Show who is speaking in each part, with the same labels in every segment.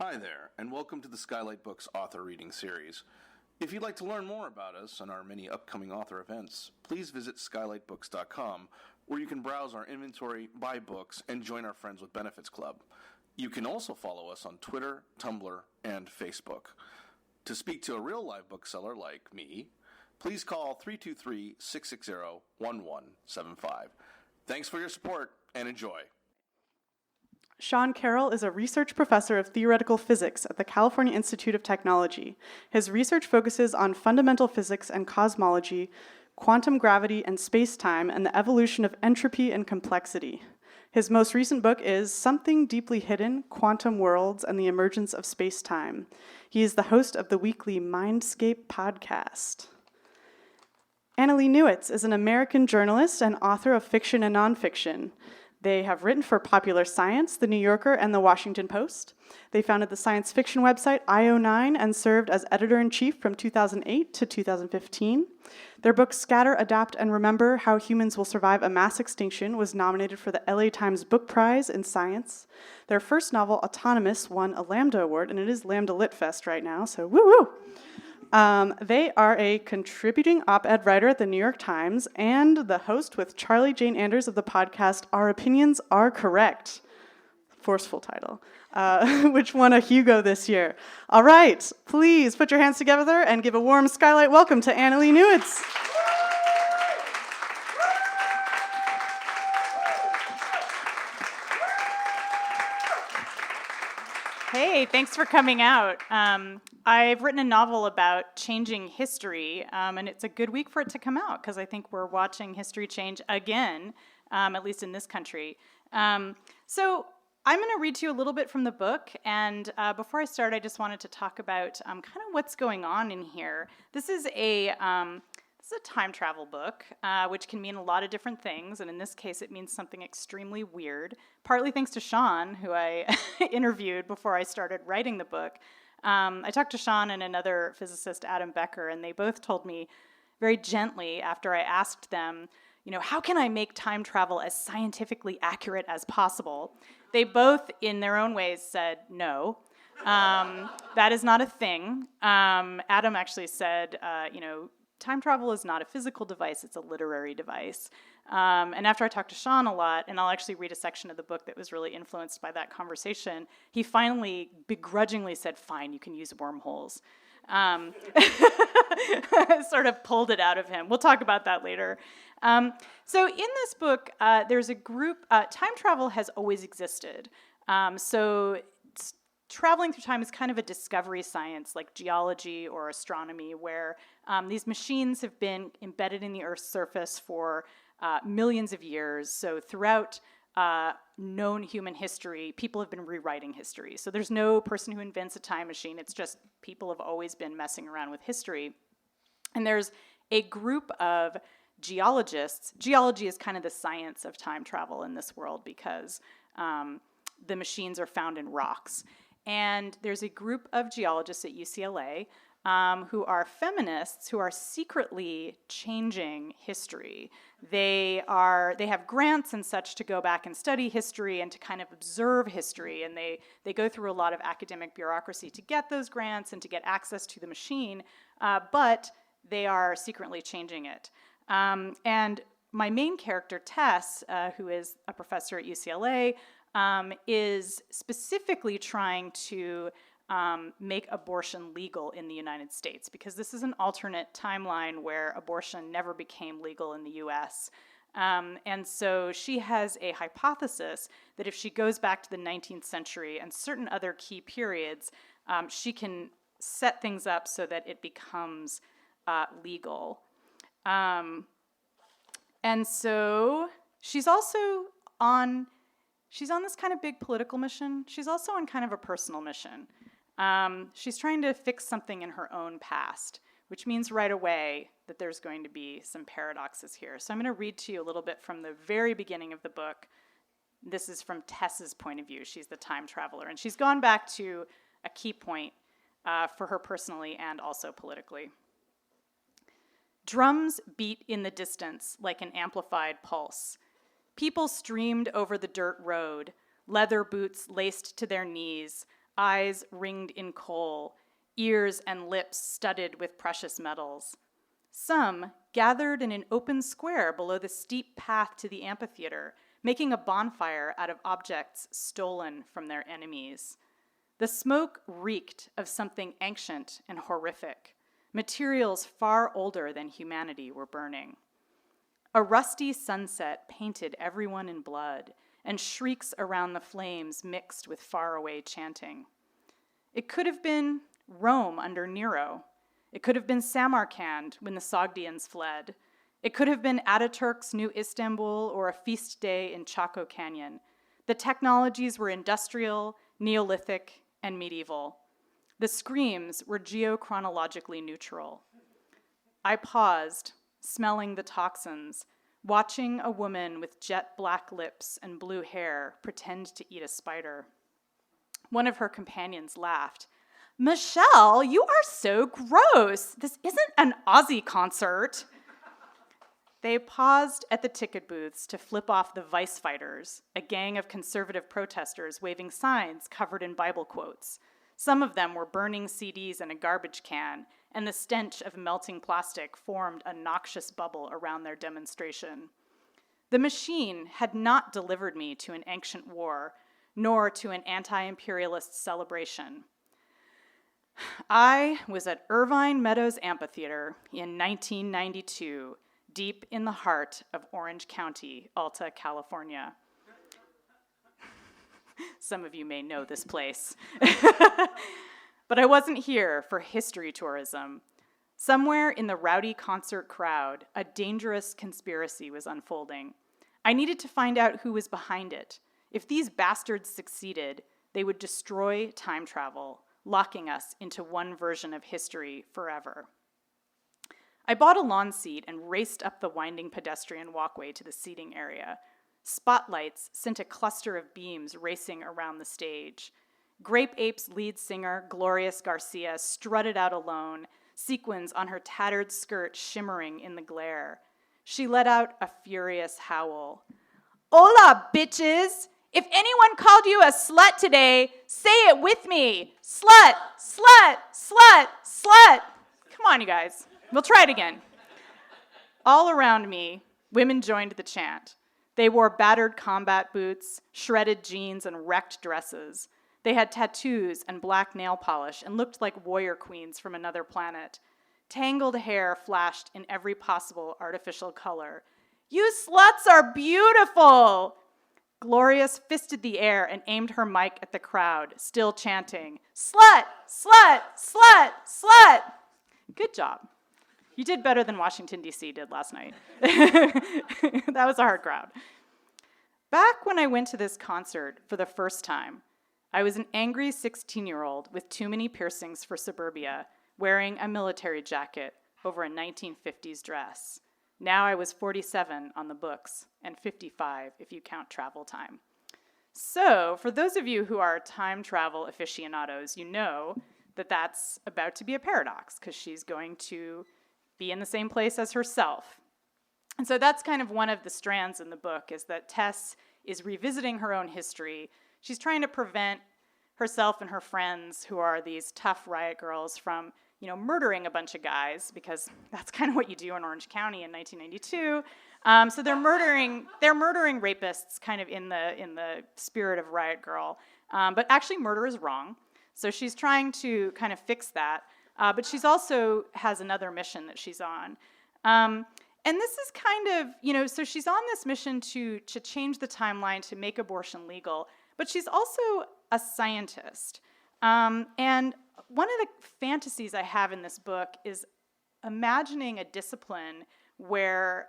Speaker 1: Hi there, and welcome to the Skylight Books author reading series. If you'd like to learn more about us and our many upcoming author events, please visit skylightbooks.com, where you can browse our inventory, buy books, and join our Friends with Benefits Club. You can also follow us on Twitter, Tumblr, and Facebook. To speak to a real live bookseller like me, please call 323-660-1175. Thanks for your support, and enjoy.
Speaker 2: Sean Carroll is a research professor of theoretical physics at the California Institute of Technology. His research focuses on fundamental physics and cosmology, quantum gravity and space-time, and the evolution of entropy and complexity. His most recent book is Something Deeply Hidden, Quantum Worlds and the Emergence of Space-Time. He is the host of the weekly Mindscape podcast. Annalee Newitz is an American journalist and author of fiction and nonfiction. They have written for Popular Science, The New Yorker, and The Washington Post. They founded the science fiction website IO9 and served as editor-in-chief from 2008 to 2015. Their book Scatter, Adapt, and Remember: How Humans Will Survive a Mass Extinction was nominated for the LA Times Book Prize in Science. Their first novel, Autonomous, won a Lambda Award, and it is Lambda Lit Fest right now, so woo-woo! They are a contributing op-ed writer at the New York Times and the host with Charlie Jane Anders of the podcast Our Opinions Are Correct. Forceful title, which won a Hugo this year. All right, please put your hands together and give a warm skylight welcome to Annalee Newitz.
Speaker 3: Hey, thanks for coming out. I've written a novel about changing history, and it's a good week for it to come out because I think we're watching history change again, at least in this country. So I'm going to read to you a little bit from the book, and before I start, I just wanted to talk about kind of what's going on in here. This is a time travel book, which can mean a lot of different things, and in this case, it means something extremely weird, partly thanks to Sean, who I interviewed before I started writing the book. I talked to Sean and another physicist, Adam Becker, and they both told me very gently after I asked them, how can I make time travel as scientifically accurate as possible? They both, in their own ways, said no. That is not a thing. Adam actually said, time travel is not a physical device, it's a literary device. And after I talked to Sean a lot, and I'll actually read a section of the book that was really influenced by that conversation, he finally begrudgingly said, fine, you can use wormholes. Sort of pulled it out of him. We'll talk about that later. So in this book, there's a group, time travel has always existed. Traveling through time is kind of a discovery science like geology or astronomy where these machines have been embedded in the Earth's surface for millions of years. So throughout known human history, people have been rewriting history. So there's no person who invents a time machine. It's just people have always been messing around with history. And there's a group of geologists. Geology is kind of the science of time travel in this world because the machines are found in rocks. And there's a group of geologists at UCLA who are feminists who are secretly changing history. They have grants and such to go back and study history and to kind of observe history, and they go through a lot of academic bureaucracy to get those grants and to get access to the machine, but they are secretly changing it. And my main character, Tess, who is a professor at UCLA, is specifically trying to make abortion legal in the United States, because this is an alternate timeline where abortion never became legal in the US. And so she has a hypothesis that if she goes back to the 19th century and certain other key periods, she can set things up so that it becomes legal. And so she's also on this kind of big political mission. She's also on kind of a personal mission. She's trying to fix something in her own past, which means right away that there's going to be some paradoxes here. So I'm going to read to you a little bit from the very beginning of the book. This is from Tess's point of view. She's the time traveler, and she's gone back to a key point for her personally and also politically. Drums beat in the distance like an amplified pulse. People streamed over the dirt road, leather boots laced to their knees, eyes ringed in coal, ears and lips studded with precious metals. Some gathered in an open square below the steep path to the amphitheater, making a bonfire out of objects stolen from their enemies. The smoke reeked of something ancient and horrific. Materials far older than humanity were burning. A rusty sunset painted everyone in blood, and shrieks around the flames mixed with faraway chanting. It could have been Rome under Nero. It could have been Samarkand when the Sogdians fled. It could have been Ataturk's New Istanbul or a feast day in Chaco Canyon. The technologies were industrial, Neolithic, and medieval. The screams were geochronologically neutral. I paused, smelling the toxins, watching a woman with jet black lips and blue hair pretend to eat a spider. One of her companions laughed. "Michelle, you are so gross. This isn't an Aussie concert." They paused at the ticket booths to flip off the vice fighters, a gang of conservative protesters waving signs covered in Bible quotes. Some of them were burning CDs in a garbage can, and the stench of melting plastic formed a noxious bubble around their demonstration. The machine had not delivered me to an ancient war, nor to an anti-imperialist celebration. I was at Irvine Meadows Amphitheater in 1992, deep in the heart of Orange County, Alta, California. Some of you may know this place. But I wasn't here for history tourism. Somewhere in the rowdy concert crowd, a dangerous conspiracy was unfolding. I needed to find out who was behind it. If these bastards succeeded, they would destroy time travel, locking us into one version of history forever. I bought a lawn seat and raced up the winding pedestrian walkway to the seating area. Spotlights sent a cluster of beams racing around the stage. Grape Ape's lead singer, Glorious Garcia, strutted out alone, sequins on her tattered skirt shimmering in the glare. She let out a furious howl. "Hola, bitches! If anyone called you a slut today, say it with me. Slut, slut, slut, slut." Come on, you guys. We'll try it again. All around me, women joined the chant. They wore battered combat boots, shredded jeans, and wrecked dresses. They had tattoos and black nail polish and looked like warrior queens from another planet. Tangled hair flashed in every possible artificial color. "You sluts are beautiful!" Glorious fisted the air and aimed her mic at the crowd, still chanting, "Slut, slut, slut, slut." Good job. You did better than Washington, D.C. did last night. That was a hard crowd. Back when I went to this concert for the first time, I was an angry 16-year-old with too many piercings for suburbia, wearing a military jacket over a 1950s dress. Now I was 47 on the books, and 55 if you count travel time. So, for those of you who are time travel aficionados, you know that that's about to be a paradox, because she's going to be in the same place as herself. And so that's kind of one of the strands in the book, is that Tess is revisiting her own history. She's trying to prevent herself and her friends, who are these tough riot girls, from murdering a bunch of guys, because that's kind of what you do in Orange County in 1992. So they're murdering rapists, kind of in the spirit of Riot Girl. But actually, murder is wrong. So she's trying to kind of fix that. But she's also has another mission that she's on. And this is kind of, so she's on this mission to change the timeline, to make abortion legal. But she's also a scientist. And one of the fantasies I have in this book is imagining a discipline where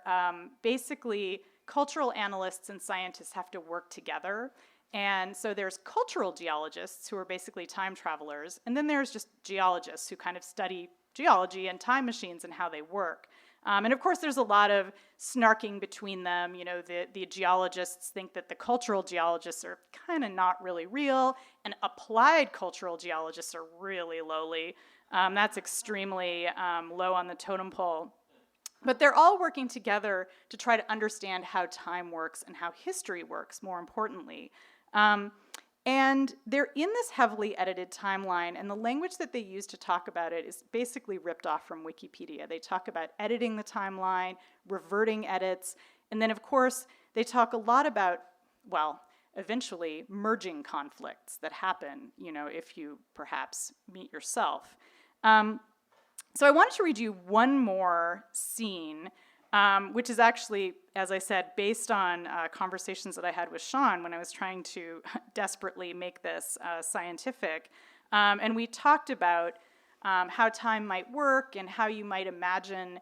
Speaker 3: basically cultural analysts and scientists have to work together. And so there's cultural geologists, who are basically time travelers, and then there's just geologists who kind of study geology and time machines and how they work. And of course, there's a lot of snarking between them. The geologists think that the cultural geologists are kind of not really real, and applied cultural geologists are really lowly. That's extremely low on the totem pole. But they're all working together to try to understand how time works and how history works, more importantly. And they're in this heavily edited timeline, and the language that they use to talk about it is basically ripped off from Wikipedia. They talk about editing the timeline, reverting edits, and then, of course, they talk a lot about, well, eventually merging conflicts that happen, if you perhaps meet yourself. So I wanted to read you one more scene, which is actually, as I said, based on conversations that I had with Sean when I was trying to desperately make this scientific. And we talked about how time might work and how you might imagine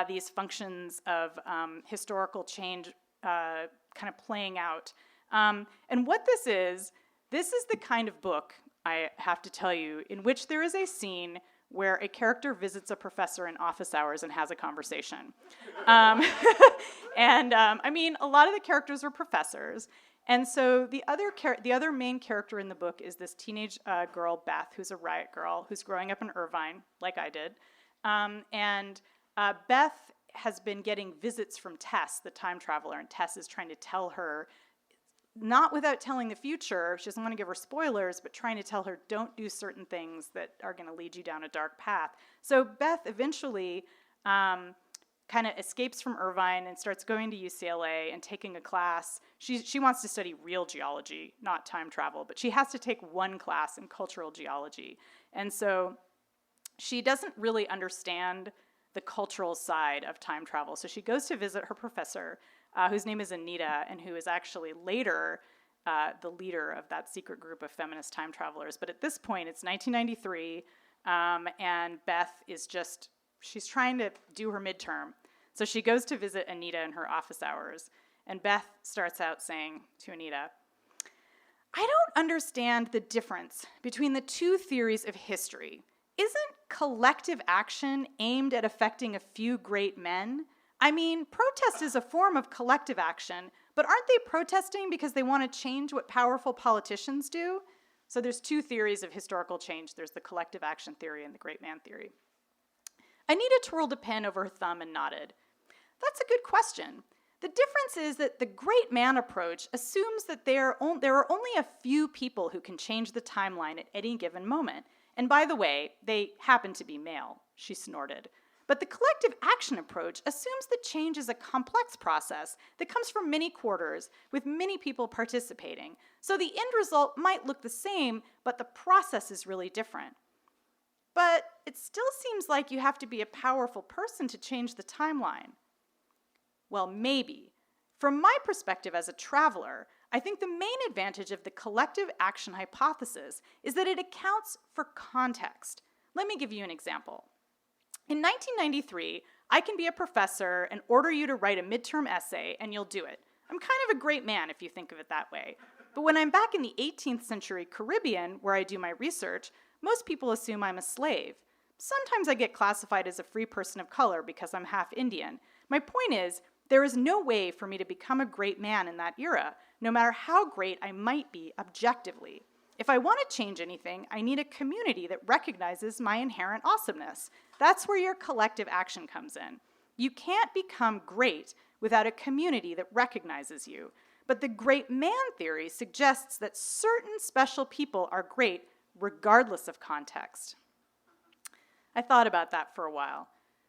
Speaker 3: these functions of historical change kind of playing out. And what this is the kind of book, I have to tell you, in which there is a scene where a character visits a professor in office hours and has a conversation. I mean, a lot of the characters are professors. And so the other main character in the book is this teenage girl, Beth, who's a riot girl, who's growing up in Irvine, like I did. Beth has been getting visits from Tess, the time traveler, and Tess is trying to tell her, not without telling the future, she doesn't want to give her spoilers, but trying to tell her, don't do certain things that are going to lead you down a dark path. So Beth eventually kind of escapes from Irvine and starts going to UCLA and taking a class. She wants to study real geology, not time travel, but she has to take one class in cultural geology. And so she doesn't really understand the cultural side of time travel. So she goes to visit her professor, whose name is Anita, and who is actually later the leader of that secret group of feminist time travelers. But at this point, it's 1993, and Beth is she's trying to do her midterm. So she goes to visit Anita in her office hours, and Beth starts out saying to Anita, I don't understand the difference between the two theories of history. Isn't collective action aimed at affecting a few great men? I mean, protest is a form of collective action, but aren't they protesting because they want to change what powerful politicians do? So there's two theories of historical change. There's the collective action theory and the great man theory. Anita twirled a pen over her thumb and nodded. That's a good question. The difference is that the great man approach assumes that there are only a few people who can change the timeline at any given moment. And by the way, they happen to be male, she snorted. But the collective action approach assumes that change is a complex process that comes from many quarters, with many people participating. So the end result might look the same, but the process is really different. But it still seems like you have to be a powerful person to change the timeline. Well, maybe. From my perspective as a traveler, I think the main advantage of the collective action hypothesis is that it accounts for context. Let me give you an example. In 1993, I can be a professor and order you to write a midterm essay, and you'll do it. I'm kind of a great man if you think of it that way. But when I'm back in the 18th century Caribbean, where I do my research, most people assume I'm a slave. Sometimes I get classified as a free person of color because I'm half Indian. My point is, there is no way for me to become a great man in that era, no matter how great I might be objectively. If I want to change anything, I need a community that recognizes my inherent awesomeness. That's where your collective action comes in. You can't become great without a community that recognizes you. But the great man theory suggests that certain special people are great regardless of context. I thought about that for a while.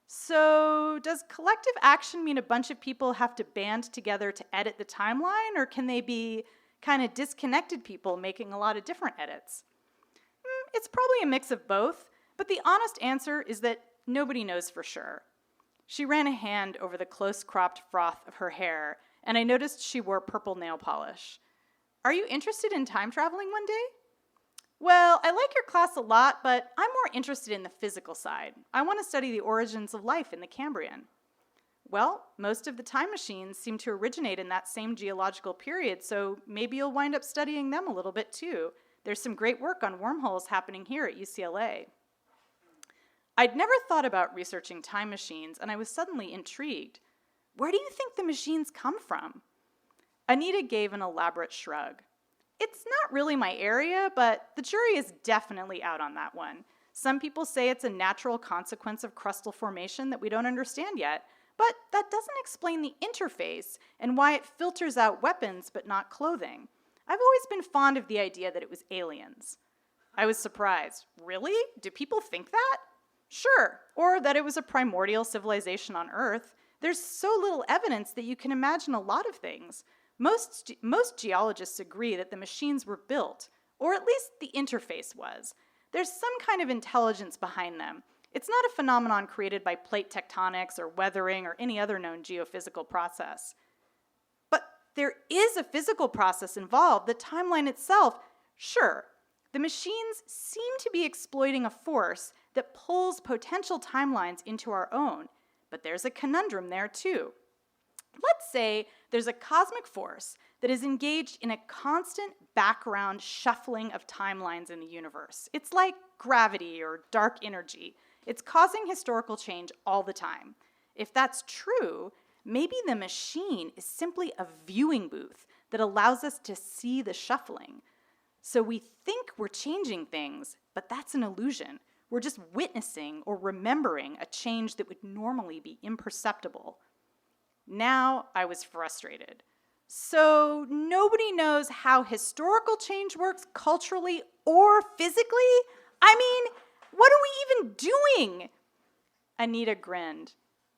Speaker 3: So does collective action mean a bunch of people have to band together to edit the timeline, or can they be kind of disconnected people making a lot of different edits? It's probably a mix of both, but the honest answer is that nobody knows for sure. She ran a hand over the close-cropped froth of her hair, and I noticed she wore purple nail polish. Are you interested in time traveling one day? Well, I like your class a lot, but I'm more interested in the physical side. I want to study the origins of life in the Cambrian. Well, most of the time machines seem to originate in that same geological period, so maybe you'll wind up studying them a little bit too. There's some great work on wormholes happening here at UCLA. I'd never thought about researching time machines, and I was suddenly intrigued. Where do you think the machines come from? Anita gave an elaborate shrug. It's not really my area, but the jury is definitely out on that one. Some people say it's a natural consequence of crustal formation that we don't understand yet, but that doesn't explain the interface and why it filters out weapons but not clothing. I've always been fond of the idea that it was aliens. I was surprised. Really? Do people think that? Sure. Or that it was a primordial civilization on Earth. There's so little evidence that you can imagine a lot of things. Most geologists agree that the machines were built, or at least the interface was. There's some kind of intelligence behind them. It's not a phenomenon created by plate tectonics or weathering or any other known geophysical process. But there is a physical process involved, the timeline itself. Sure, the machines seem to be exploiting a force that pulls potential timelines into our own, but there's a conundrum there too. Let's say there's a cosmic force that is engaged in a constant background shuffling of timelines in the universe. It's like gravity or dark energy. It's causing historical change all the time. If that's true, maybe the machine is simply a viewing booth that allows us to see the shuffling. So we think we're changing things, but that's an illusion. We're just witnessing or remembering a change that would normally be imperceptible. Now I was frustrated. So nobody knows how historical change works culturally or physically? I mean, what are we even doing? Anita grinned.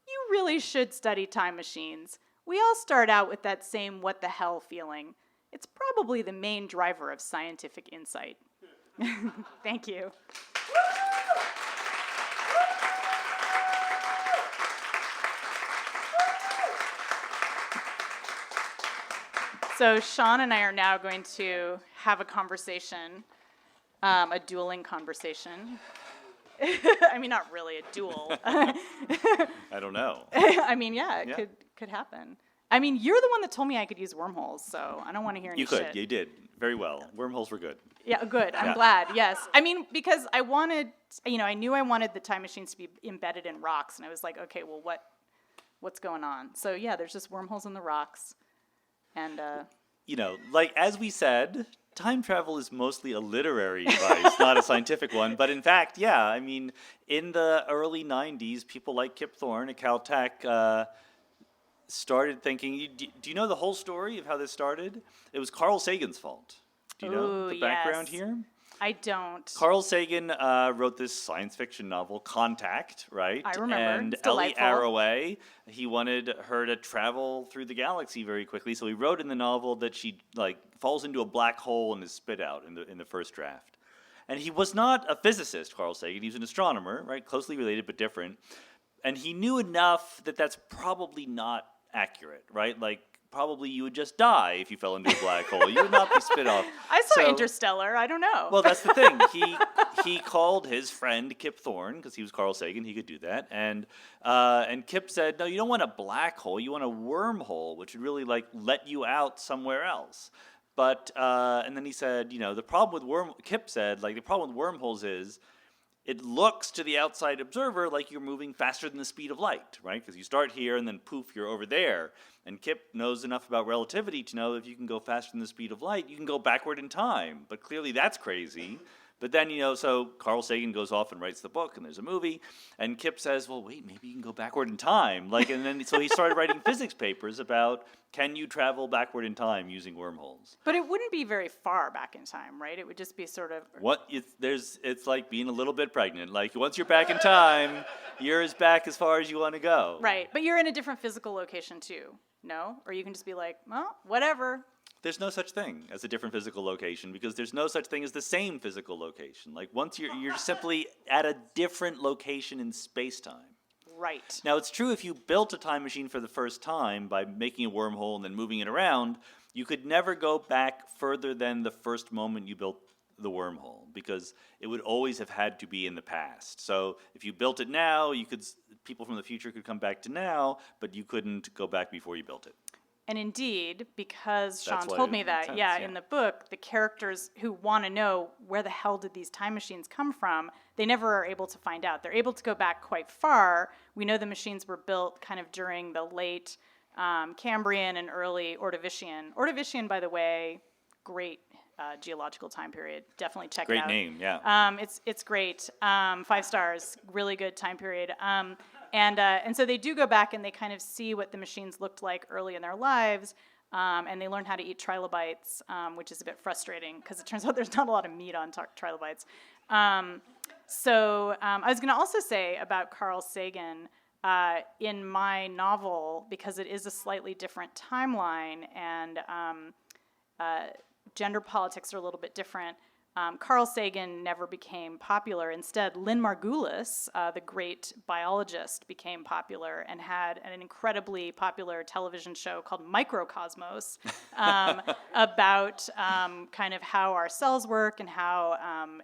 Speaker 3: You really should study time machines. We all start out with that same what the hell feeling. It's probably the main driver of scientific insight. Thank you. So Sean and I are now going to have a conversation, a dueling conversation. I mean, not really a duel.
Speaker 4: I don't know.
Speaker 3: I mean, yeah, it could happen. I mean, you're the one that told me I could use wormholes, so I don't want to hear any shit.
Speaker 4: You could. You did. Very well. Wormholes were good.
Speaker 3: Yeah, good. I'm glad. Yes. I mean, because I wanted, I knew I wanted the time machines to be embedded in rocks, and I was like, okay, well, what's going on? So yeah, there's just wormholes in the rocks, and.
Speaker 4: Like as we said, time travel is mostly a literary device, not a scientific one. But in fact, yeah, I mean, in the early 90s, people like Kip Thorne at Caltech started thinking, do you know the whole story of how this started? It was Carl Sagan's fault. Do you know the background here?
Speaker 3: I don't.
Speaker 4: Carl Sagan wrote this science fiction novel, Contact, right?
Speaker 3: I remember.
Speaker 4: And Ellie Arroway, he wanted her to travel through the galaxy very quickly, so he wrote in the novel that she falls into a black hole and is spit out in the first draft. And he was not a physicist, Carl Sagan. He was an astronomer, right? Closely related but different. And he knew enough that that's probably not accurate, right? Like, probably you would just die if you fell into a black hole. You would not be spit off.
Speaker 3: I saw Interstellar. I don't know.
Speaker 4: Well, that's the thing. He called his friend Kip Thorne, because he was Carl Sagan. He could do that. And Kip said, no, you don't want a black hole. You want a wormhole, which would really let you out somewhere else. But and then he said, the problem with Kip said, the problem with wormholes is it looks to the outside observer like you're moving faster than the speed of light, right? Because you start here and then poof, you're over there. And Kip knows enough about relativity to know if you can go faster than the speed of light, you can go backward in time. But clearly that's crazy. But then, so Carl Sagan goes off and writes the book, and there's a movie, and Kip says, well, wait, maybe you can go backward in time. And then so he started writing physics papers about, can you travel backward in time using wormholes?
Speaker 3: But it wouldn't be very far back in time, right? It would just be sort of...
Speaker 4: It's like being a little bit pregnant. Like, once you're back in time, you're back as far as you want to go.
Speaker 3: Right, but you're in a different physical location, too, no? Or you can just be like, well, whatever.
Speaker 4: There's no such thing as a different physical location because there's no such thing as the same physical location. Like once you're simply at a different location in space-time.
Speaker 3: Right.
Speaker 4: Now it's true if you built a time machine for the first time by making a wormhole and then moving it around, you could never go back further than the first moment you built the wormhole because it would always have had to be in the past. So if you built it now, people from the future could come back to now, but you couldn't go back before you built it.
Speaker 3: And indeed, because Sean told me that, in the book, the characters who want to know where the hell did these time machines come from, they never are able to find out. They're able to go back quite far. We know the machines were built kind of during the late Cambrian and early Ordovician. Ordovician, by the way, great geological time period. Definitely check it out.
Speaker 4: Great name, yeah.
Speaker 3: It's great. 5 stars. Really good time period. And so they do go back and they kind of see what the machines looked like early in their lives. and they learn how to eat trilobites, which is a bit frustrating because it turns out there's not a lot of meat on trilobites. So I was going to also say about Carl Sagan, in my novel, because it is a slightly different timeline and gender politics are a little bit different, Carl Sagan never became popular. Instead, Lynn Margulis, the great biologist, became popular and had an incredibly popular television show called Microcosmos about kind of how our cells work and how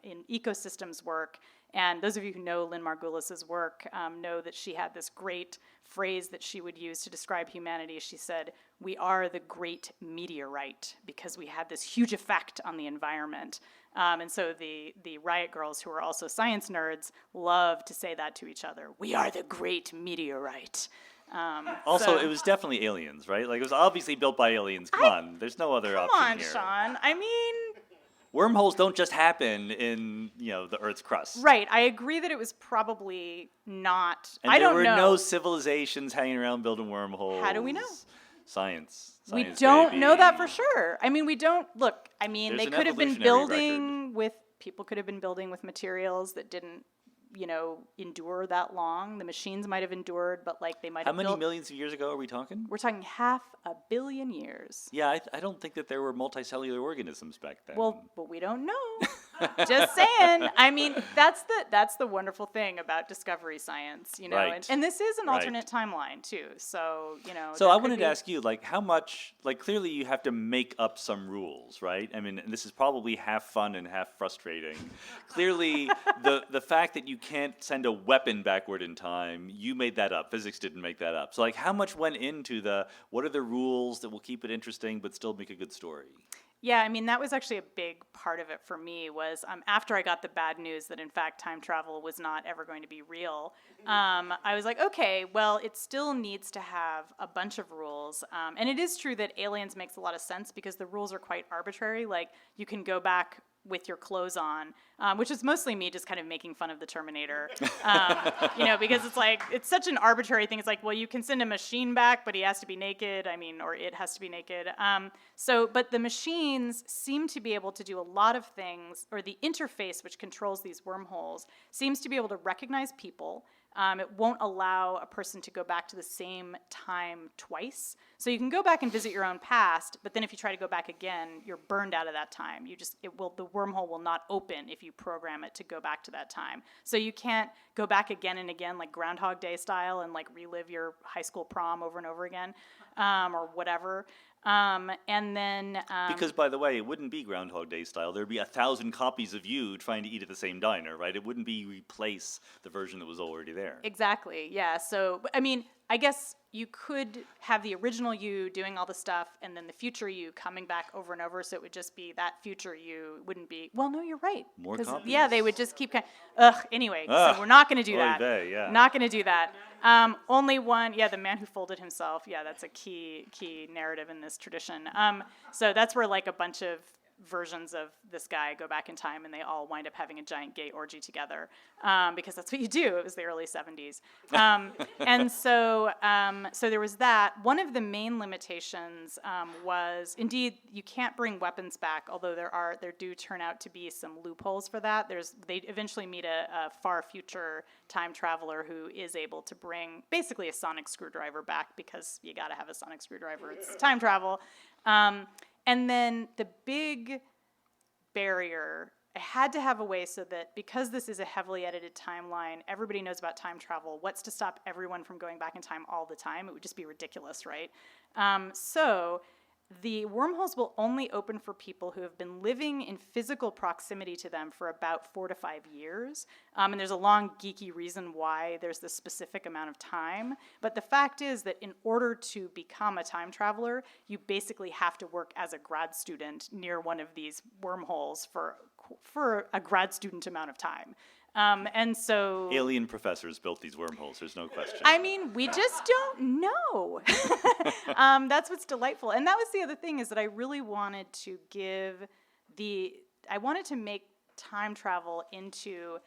Speaker 3: in ecosystems work. And those of you who know Lynn Margulis's work know that she had this great phrase that she would use to describe humanity. She said, "We are the great meteorite because we had this huge effect on the environment." And so the Riot girls, who are also science nerds, love to say that to each other. We are the great meteorite.
Speaker 4: Also, it was definitely aliens, right? Like, it was obviously built by aliens. Come on, there's no other option here.
Speaker 3: Come on, Sean. I mean...
Speaker 4: Wormholes don't just happen in, the Earth's crust.
Speaker 3: Right. I agree that it was probably not...
Speaker 4: And
Speaker 3: I don't know.
Speaker 4: there were no civilizations hanging around building wormholes.
Speaker 3: How do we know?
Speaker 4: Science,
Speaker 3: we don't
Speaker 4: baby.
Speaker 3: know that for sure. I mean, we don't... Look, I mean,
Speaker 4: There's
Speaker 3: they
Speaker 4: an
Speaker 3: could have been
Speaker 4: evolutionary
Speaker 3: building with... People could have been building with materials that didn't, endure that long. The machines might have endured, but, they might have
Speaker 4: How many millions of years ago are we talking?
Speaker 3: We're talking 500 million years.
Speaker 4: Yeah, I don't think that there were multicellular organisms back then.
Speaker 3: Well, but we don't know. Just saying. I mean, that's the wonderful thing about discovery science,
Speaker 4: Right.
Speaker 3: and this is an
Speaker 4: Right.
Speaker 3: alternate timeline too. So,
Speaker 4: So I wanted to ask you, how much, clearly you have to make up some rules, right? I mean, this is probably half fun and half frustrating. Clearly, the fact that you can't send a weapon backward in time, you made that up. Physics didn't make that up. So, how much went into what are the rules that will keep it interesting but still make a good story?
Speaker 3: Yeah, I mean, that was actually a big part of it for me was after I got the bad news that, in fact, time travel was not ever going to be real, I was like, okay, well, it still needs to have a bunch of rules. And it is true that Aliens makes a lot of sense because the rules are quite arbitrary. Like, you can go back with your clothes on, which is mostly me just kind of making fun of the Terminator, because it's such an arbitrary thing. It's like, well, you can send a machine back, but he has to be naked. I mean, or it has to be naked. But the machines seem to be able to do a lot of things, or the interface which controls these wormholes seems to be able to recognize people. It won't allow a person to go back to the same time twice. So you can go back and visit your own past, but then if you try to go back again, you're burned out of that time. The wormhole will not open if you program it to go back to that time. So you can't go back again and again, like Groundhog Day style, and relive your high school prom over and over again, or whatever. And then...
Speaker 4: because, by the way, it wouldn't be Groundhog Day style. There'd be 1,000 copies of you trying to eat at the same diner, right? It wouldn't be replace the version that was already there.
Speaker 3: Exactly, yeah. So, I mean, I guess you could have the original you doing all the stuff and then the future you coming back over and over, so it would just be that future you wouldn't be... Well, no, you're right.
Speaker 4: More copies.
Speaker 3: Yeah, they would just keep... Anyway, so we're not going to do that.
Speaker 4: Yeah.
Speaker 3: Not going to do that. Only one... Yeah, the man who folded himself. Yeah, that's a key narrative in this tradition. So that's where, a bunch of versions of this guy go back in time and they all wind up having a giant gay orgy together, because that's what you do. It was the early 70s. And so there was that. One of the main limitations was, indeed, you can't bring weapons back, although there do turn out to be some loopholes for that. They eventually meet a far future time traveler who is able to bring basically a sonic screwdriver back, because you got to have a sonic screwdriver. It's time travel. And then the big barrier, I had to have a way so that, because this is a heavily edited timeline, everybody knows about time travel. What's to stop everyone from going back in time all the time? It would just be ridiculous, right? So the wormholes will only open for people who have been living in physical proximity to them for about 4 to 5 years. And there's a long, geeky reason why there's this specific amount of time. But the fact is that in order to become a time traveler, you basically have to work as a grad student near one of these wormholes for a grad student amount of time. And so...
Speaker 4: Alien professors built these wormholes, there's no question.
Speaker 3: I mean, we just don't know. That's what's delightful. And that was the other thing, is that I really wanted to I wanted to make time travel into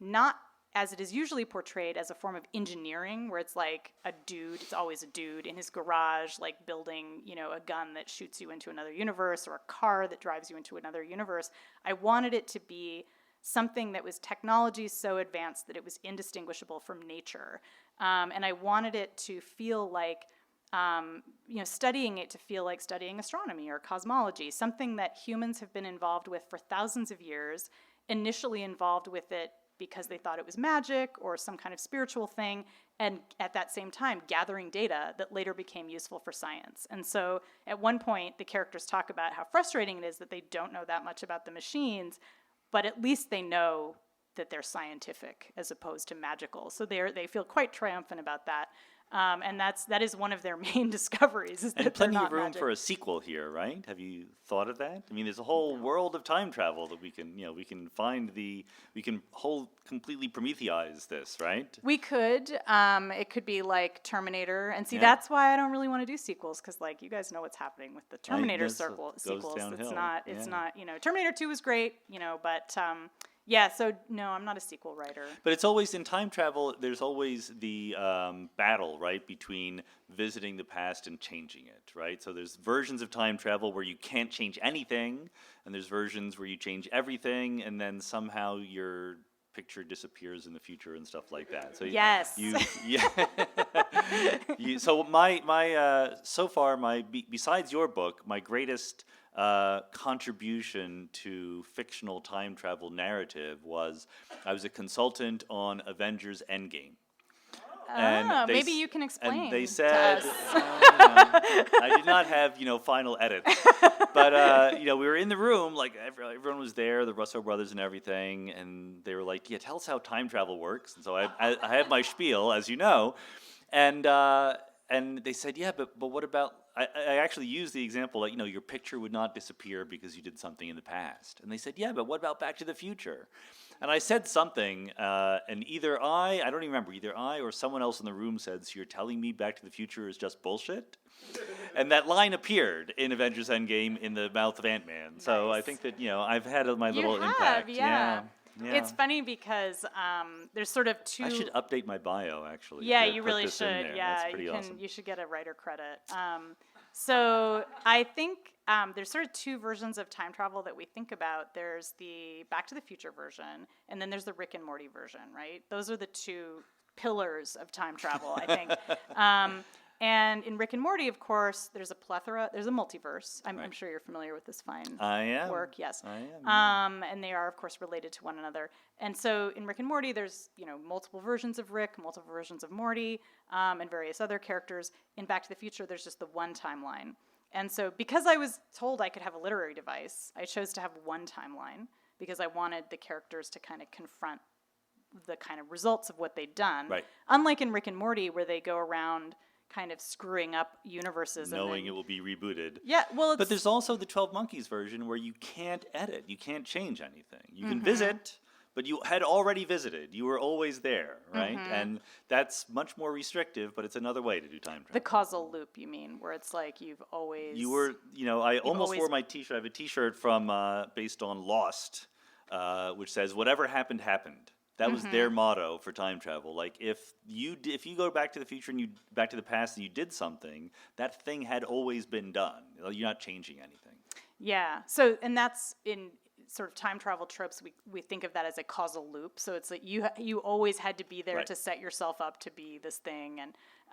Speaker 3: not as it is usually portrayed as a form of engineering, where it's like a dude, it's always a dude in his garage, like building, a gun that shoots you into another universe or a car that drives you into another universe. I wanted it to be something that was technology so advanced that it was indistinguishable from nature. And I wanted it to feel like, studying it to feel like studying astronomy or cosmology, something that humans have been involved with for thousands of years, initially involved with it because they thought it was magic or some kind of spiritual thing, and at that same time gathering data that later became useful for science. And so at one point, the characters talk about how frustrating it is that they don't know that much about the machines, but at least they know that they're scientific as opposed to magical. So they feel quite triumphant about that. And that is one of their main discoveries. Is
Speaker 4: and
Speaker 3: that
Speaker 4: plenty
Speaker 3: they're
Speaker 4: of
Speaker 3: not
Speaker 4: room
Speaker 3: magic.
Speaker 4: for a sequel here, right? Have you thought of that? I mean, there's a whole world of time travel that we can completely Prometheize this, right?
Speaker 3: We could. It could be like Terminator. And see,
Speaker 4: Yeah.
Speaker 3: that's why I don't really want to do sequels, because you guys know what's happening with the Terminator
Speaker 4: Goes
Speaker 3: sequels.
Speaker 4: downhill.
Speaker 3: It's not, Terminator 2 was great, but yeah, so no, I'm not a sequel writer.
Speaker 4: But it's always in time travel. There's always the battle, right, between visiting the past and changing it, right? So there's versions of time travel where you can't change anything, and there's versions where you change everything, and then somehow your picture disappears in the future and stuff like that. So
Speaker 3: Yes.
Speaker 4: So so far besides your book, my greatest contribution to fictional time travel narrative was I was a consultant on Avengers Endgame. And
Speaker 3: Maybe you can explain.
Speaker 4: And they
Speaker 3: to
Speaker 4: said,
Speaker 3: us.
Speaker 4: I did not have final edits, but we were in the room, like everyone was there, the Russo brothers and everything, and they were like, "Yeah, tell us how time travel works." And so I had my spiel, as you know, and they said, "Yeah, but what about?" I actually used the example that your picture would not disappear because you did something in the past, and they said, "Yeah, but what about Back to the Future?" And I said something, and either I don't even remember, either I or someone else in the room said, "So you're telling me Back to the Future is just bullshit?" And that line appeared in Avengers Endgame in the mouth of Ant-Man. So I think that, I've had my little impact.
Speaker 3: Yeah.
Speaker 4: Yeah.
Speaker 3: It's funny because there's sort of two.
Speaker 4: I should update my bio, actually.
Speaker 3: Yeah,
Speaker 4: to
Speaker 3: you
Speaker 4: put
Speaker 3: really
Speaker 4: this in
Speaker 3: should.
Speaker 4: there.
Speaker 3: Yeah,
Speaker 4: That's pretty awesome.
Speaker 3: You should get a writer credit. So I think there's sort of two versions of time travel that we think about. There's the Back to the Future version, and then there's the Rick and Morty version, right? Those are the two pillars of time travel, I think. And in Rick and Morty, of course, there's a multiverse. I'm sure you're familiar with this fine work. Yes.
Speaker 4: I am.
Speaker 3: And they are, of course, related to one another. And so in Rick and Morty, there's, multiple versions of Rick, multiple versions of Morty, and various other characters. In Back to the Future, there's just the one timeline. And so because I was told I could have a literary device, I chose to have one timeline because I wanted the characters to kind of confront the kind of results of what they'd done.
Speaker 4: Right.
Speaker 3: Unlike in Rick and Morty, where they go around kind of screwing up universes.
Speaker 4: Knowing it will be rebooted.
Speaker 3: Yeah, well,
Speaker 4: but there's also the 12 Monkeys version where you can't edit. You can't change anything. You can visit, but you had already visited. You were always there, right? And that's much more restrictive, but it's another way to do time travel.
Speaker 3: The causal loop, you mean, where it's like you've always...
Speaker 4: You were, I almost wore my T-shirt. I have a T-shirt from based on Lost, which says, "Whatever happened, happened." That was their motto for time travel. Like if you go back to the future and you back to the past and you did something, that thing had always been done. You're not changing anything.
Speaker 3: Yeah. So, and that's in sort of time travel tropes. We think of that as a causal loop. So it's like you always had to be there to set yourself up to be this thing,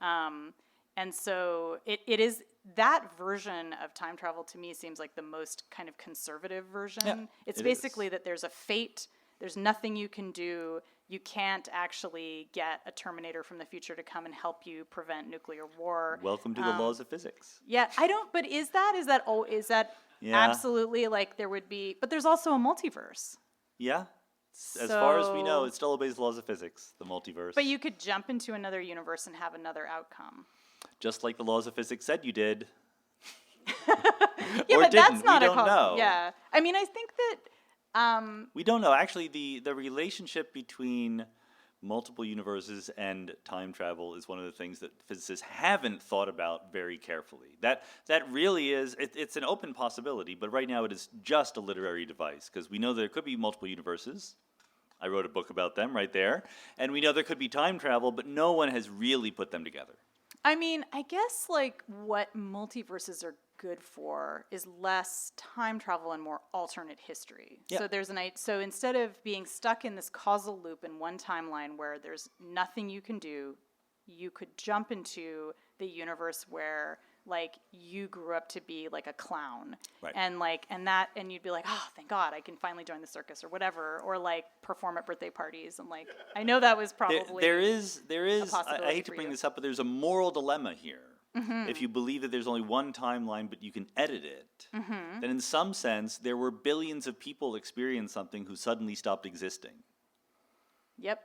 Speaker 3: and so it is that version of time travel to me seems like the most kind of conservative version.
Speaker 4: Yeah,
Speaker 3: it's
Speaker 4: it
Speaker 3: basically
Speaker 4: is.
Speaker 3: that there's a fate. There's nothing you can do. You can't actually get a Terminator from the future to come and help you prevent nuclear war.
Speaker 4: Welcome to the laws of physics.
Speaker 3: Yeah, I don't. But is that
Speaker 4: Yeah.
Speaker 3: absolutely like there would be? But there's also a multiverse.
Speaker 4: Yeah. As far as we know,
Speaker 3: So-
Speaker 4: it still obeys the laws of physics, the multiverse.
Speaker 3: But you could jump into another universe and have another outcome.
Speaker 4: Just like the laws of physics said you did.
Speaker 3: Yeah,
Speaker 4: Or
Speaker 3: but
Speaker 4: didn't.
Speaker 3: that's not
Speaker 4: We
Speaker 3: a
Speaker 4: don't
Speaker 3: cause.
Speaker 4: know.
Speaker 3: Yeah, I mean, I think that.
Speaker 4: We don't know. Actually, the relationship between multiple universes and time travel is one of the things that physicists haven't thought about very carefully. That really is, it's an open possibility, but right now it is just a literary device, because we know there could be multiple universes. I wrote a book about them right there. And we know there could be time travel, but no one has really put them together.
Speaker 3: I mean, I guess like what multiverses are good for is less time travel and more alternate history.
Speaker 4: Yeah.
Speaker 3: So instead of being stuck in this causal loop in one timeline where there's nothing you can do, you could jump into the universe where like you grew up to be like a clown,
Speaker 4: Right.
Speaker 3: and you'd be like, oh, thank God I can finally join the circus or whatever, or like perform at birthday parties, and like I know that was probably
Speaker 4: There is. I
Speaker 3: possibility
Speaker 4: hate to
Speaker 3: for
Speaker 4: bring
Speaker 3: you.
Speaker 4: this up, but there's a moral dilemma here. If you believe that there's only one timeline, but you can edit it, then in some sense there were billions of people experience something who suddenly stopped existing,
Speaker 3: Yep.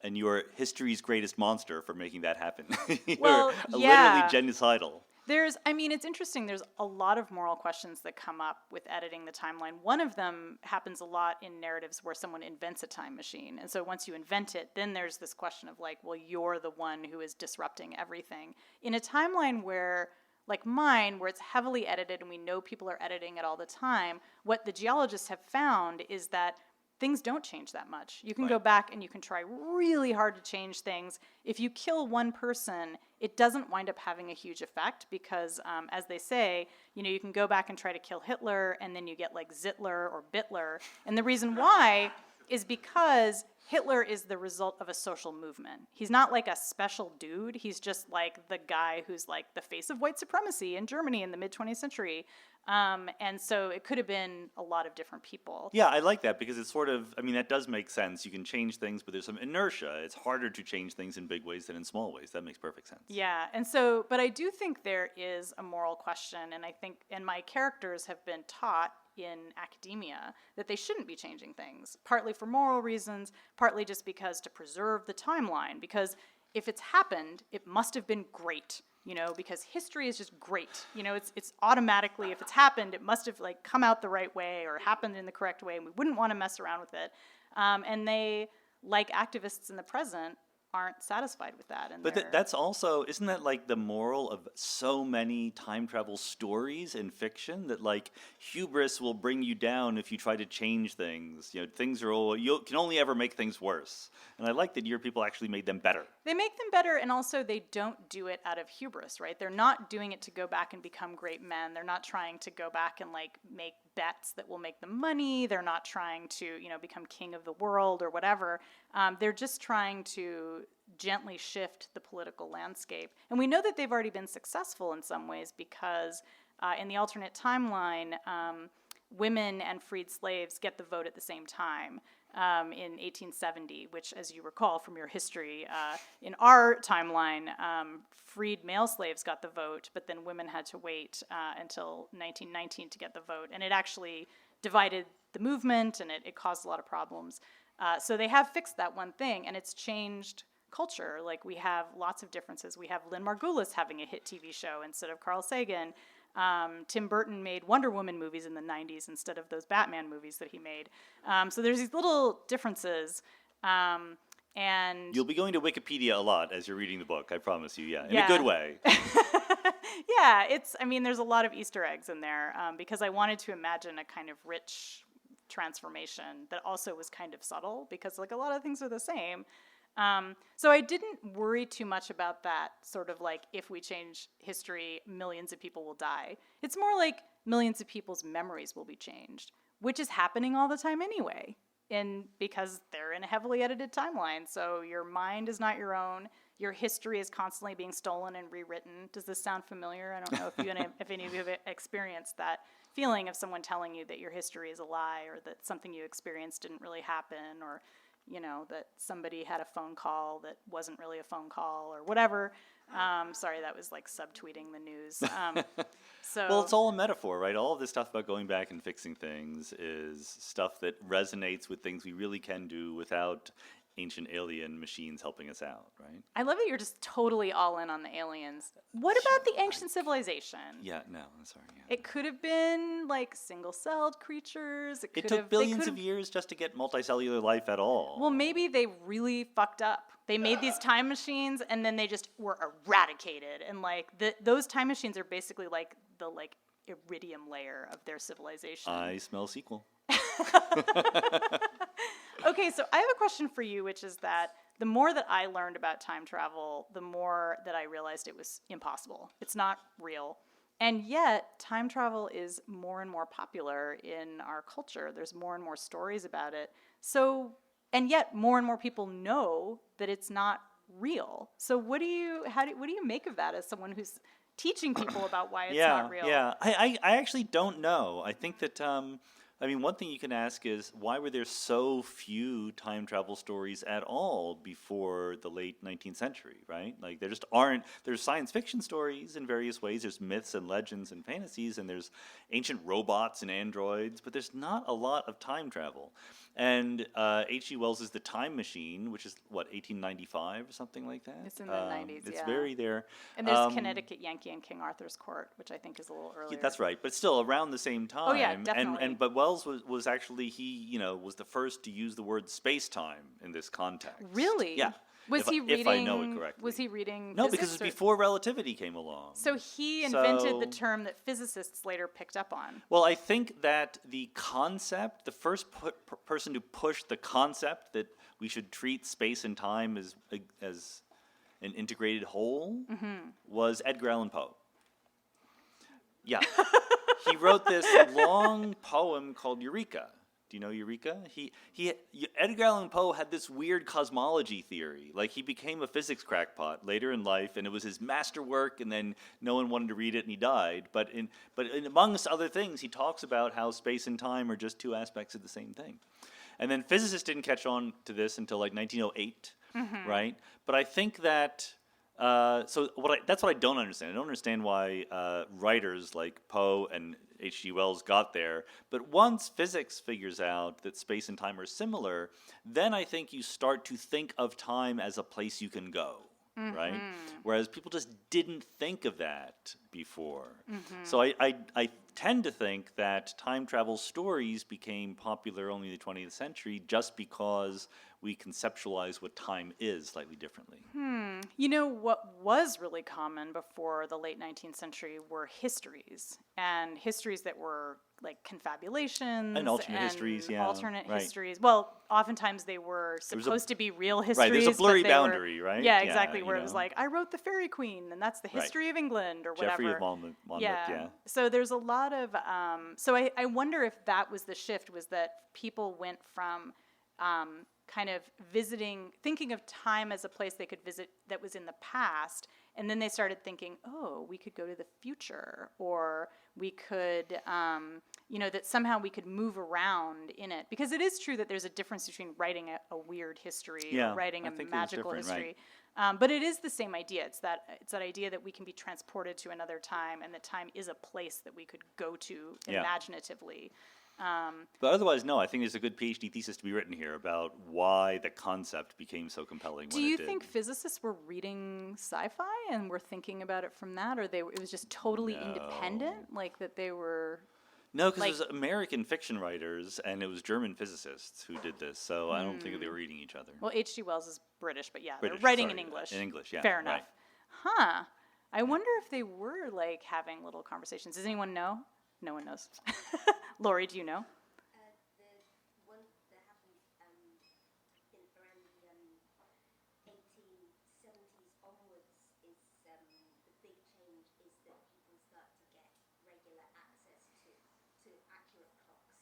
Speaker 4: and you're history's greatest monster for making that happen. You're
Speaker 3: Well,
Speaker 4: literally
Speaker 3: yeah.
Speaker 4: genocidal.
Speaker 3: It's interesting. There's a lot of moral questions that come up with editing the timeline. One of them happens a lot in narratives where someone invents a time machine. And so once you invent it, then there's this question of like, well, you're the one who is disrupting everything. In a timeline where, like mine, where it's heavily edited and we know people are editing it all the time, what the geologists have found is that things don't change that much. You can go back and you can try really hard to change things. If you kill one person, it doesn't wind up having a huge effect because, as they say, you can go back and try to kill Hitler and then you get like Zitler or Bitler. And the reason why is because Hitler is the result of a social movement. He's not like a special dude. He's just like the guy who's like the face of white supremacy in Germany in the mid-20th century. And so it could have been a lot of different people.
Speaker 4: Yeah, I like that because it's sort of, that does make sense. You can change things, but there's some inertia. It's harder to change things in big ways than in small ways. That makes perfect sense.
Speaker 3: Yeah, but I do think there is a moral question, and my characters have been taught in academia that they shouldn't be changing things, partly for moral reasons, partly just because to preserve the timeline, because if it's happened, it must have been great. Because history is just great. It's automatically, if it's happened, it must have like come out the right way or happened in the correct way, and we wouldn't want to mess around with it. And they, like activists in the present, aren't satisfied with that.
Speaker 4: But that's also, isn't that like the moral of so many time travel stories in fiction, that like hubris will bring you down if you try to change things. Things are you can only ever make things worse. And I like that your people actually made them better.
Speaker 3: They make them better, and also they don't do it out of hubris, right? They're not doing it to go back and become great men. They're not trying to go back and like make bets that will make them money. They're not trying to, become king of the world or whatever. They're just trying to gently shift the political landscape. And we know that they've already been successful in some ways because in the alternate timeline, women and freed slaves get the vote at the same time. In 1870, which, as you recall from your history, in our timeline, freed male slaves got the vote, but then women had to wait until 1919 to get the vote. And it actually divided the movement, and it caused a lot of problems. So they have fixed that one thing, and it's changed culture. Like, we have lots of differences. We have Lynn Margulis having a hit TV show instead of Carl Sagan. Tim Burton made Wonder Woman movies in the 90s instead of those Batman movies that he made. So there's these little differences. And
Speaker 4: you'll be going to Wikipedia a lot as you're reading the book, I promise you, in a good way.
Speaker 3: Yeah, there's a lot of Easter eggs in there because I wanted to imagine a kind of rich transformation that also was kind of subtle because like a lot of things are the same. So I didn't worry too much about that sort of like, if we change history, millions of people will die. It's more like millions of people's memories will be changed, which is happening all the time anyway, because they're in a heavily edited timeline. So your mind is not your own. Your history is constantly being stolen and rewritten. Does this sound familiar? I don't know if any of you have experienced that feeling of someone telling you that your history is a lie, or that something you experienced didn't really happen, or that somebody had a phone call that wasn't really a phone call or whatever. Sorry, that was like subtweeting the news.
Speaker 4: Well, it's all a metaphor, right? All of this stuff about going back and fixing things is stuff that resonates with things we really can do without ancient alien machines helping us out, right?
Speaker 3: I love that you're just totally all in on the aliens. What about the ancient civilization?
Speaker 4: Yeah, no, I'm sorry. Yeah.
Speaker 3: It could have been like single-celled creatures.
Speaker 4: It took billions of years just to get multicellular life at all.
Speaker 3: Well, maybe they really fucked up. They made these time machines, and then they just were eradicated. And like those time machines are basically like the iridium layer of their civilization.
Speaker 4: I smell sequel.
Speaker 3: Okay, so I have a question for you, which is that the more that I learned about time travel, the more that I realized it was impossible. It's not real. And yet, time travel is more and more popular in our culture. There's more and more stories about it. So, and yet more and more people know that it's not real. So what do you make of that as someone who's teaching people about why it's not real?
Speaker 4: Yeah, I actually don't know. I think that, one thing you can ask is, why were there so few time travel stories at all before the late 19th century, right? Like, there just aren't. There's science fiction stories in various ways. There's myths and legends and fantasies, and there's ancient robots and androids, but there's not a lot of time travel. And H.G. Wells' The Time Machine, which is, 1895 or something like that?
Speaker 3: It's in the 90s,
Speaker 4: It's very there.
Speaker 3: And there's Connecticut Yankee and King Arthur's Court, which I think is a little earlier.
Speaker 4: That's right, but still around the same time.
Speaker 3: Oh, yeah, definitely.
Speaker 4: But Wells was actually, he was the first to use the word space-time in this context.
Speaker 3: Really?
Speaker 4: Yeah. If I know it correctly.
Speaker 3: Was he reading
Speaker 4: No,
Speaker 3: physics,
Speaker 4: because it's before relativity came along.
Speaker 3: So he invented the term that physicists later picked up on.
Speaker 4: Well, I think that the concept, the first person to push the concept that we should treat space and time as an integrated whole was Edgar Allan Poe. Yeah. He wrote this long poem called Eureka. Do you know Eureka? Edgar Allan Poe had this weird cosmology theory. Like, he became a physics crackpot later in life, and it was his masterwork, and then no one wanted to read it, and he died. But amongst other things, he talks about how space and time are just two aspects of the same thing. And then physicists didn't catch on to this until 1908, right? But I think that that's what I don't understand. I don't understand why writers like Poe and H.G. Wells got there. But once physics figures out that space and time are similar, then I think you start to think of time as a place you can go, right? Whereas people just didn't think of that before. So I tend to think that time travel stories became popular only in the 20th century just because we conceptualize what time is slightly differently.
Speaker 3: You know, what was really common before the late 19th century were histories, and histories that were like confabulations.
Speaker 4: And alternate histories, yeah.
Speaker 3: Alternate
Speaker 4: right.
Speaker 3: histories. Well, oftentimes they were supposed to be real histories.
Speaker 4: Right, there's a blurry boundary, right?
Speaker 3: Yeah, exactly, where it was like, I wrote the Fairy Queen, and that's the history of England, or whatever.
Speaker 4: Geoffrey of Monmouth, yeah.
Speaker 3: So there's a lot of, so I wonder if that was the shift, was that people went from kind of thinking of time as a place they could visit that was in the past, and then they started thinking, oh, we could go to the future, or we could, that somehow we could move around in it. Because it is true that there's a difference between writing a weird history or writing a magical history. Right. But it is the same idea. It's that idea that we can be transported to another time, and that time is a place that we could go to imaginatively.
Speaker 4: But otherwise, no, I think there's a good PhD thesis to be written here about why the concept became so compelling.
Speaker 3: Do you think physicists were reading sci-fi and were thinking about it from that, or it was just totally independent, like that they were?
Speaker 4: No, because it was American fiction writers and it was German physicists who did this, so I don't think they were reading each other.
Speaker 3: Well, H.G. Wells is British, but they're writing in English.
Speaker 4: In English, yeah.
Speaker 3: Fair enough.
Speaker 4: Right.
Speaker 3: Huh. I wonder if they were like having little conversations. Does anyone know? No one knows. Lori, do you know?
Speaker 5: The one that happened around the 1870s onwards is the big change is that people start to get regular access to accurate clocks.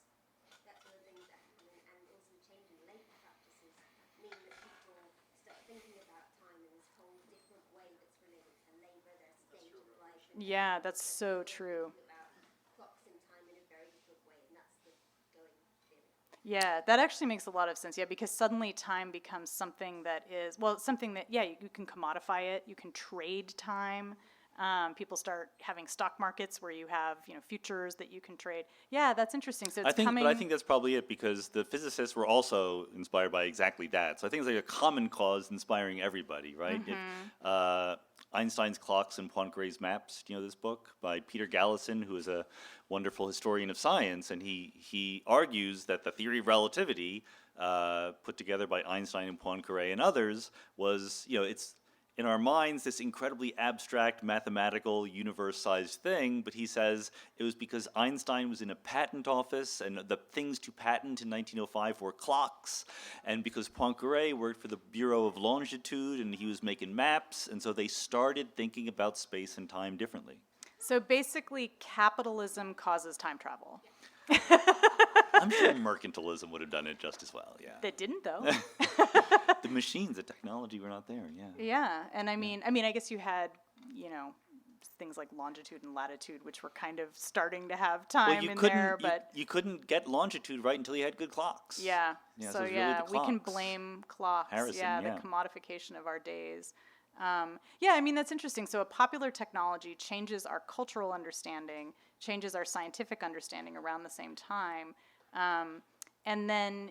Speaker 5: That's one of the things that happen, and also changing labour practices mean that people start thinking about time in this whole different way that's related to labour, their stage of life.
Speaker 3: Yeah, that's so true. Yeah, that actually makes a lot of sense. Yeah, because suddenly time becomes something that is, something that, you can commodify it. You can trade time. People start having stock markets where you have, futures that you can trade. Yeah, that's interesting. So it's coming.
Speaker 4: But I think that's probably it, because the physicists were also inspired by exactly that. So I think it's like a common cause inspiring everybody, right? If, Einstein's Clocks and Poincaré's Maps, do you know this book by Peter Gallison, who is a wonderful historian of science, and he argues that the theory of relativity, put together by Einstein and Poincaré and others, was, in our minds this incredibly abstract, mathematical, universe-sized thing, but he says it was because Einstein was in a patent office, and the things to patent in 1905 were clocks, and because Poincaré worked for the Bureau of Longitude, and he was making maps, and so they started thinking about space and time differently.
Speaker 3: So basically, capitalism causes time travel.
Speaker 4: I'm sure mercantilism would have done it just as well, yeah.
Speaker 3: That didn't, though.
Speaker 4: The machines, the technology were not there, yeah.
Speaker 3: Yeah, and I mean, I guess you had, things like longitude and latitude, which were kind of starting to have time in there, but
Speaker 4: you couldn't get longitude right until you had good clocks.
Speaker 3: Yeah.
Speaker 4: Yeah,
Speaker 3: So
Speaker 4: so it's really
Speaker 3: yeah,
Speaker 4: the
Speaker 3: we can
Speaker 4: clocks.
Speaker 3: blame clocks.
Speaker 4: Harrison,
Speaker 3: yeah,
Speaker 4: yeah.
Speaker 3: the commodification of our days. Yeah, I mean, that's interesting. So a popular technology changes our cultural understanding, changes our scientific understanding around the same time. And then,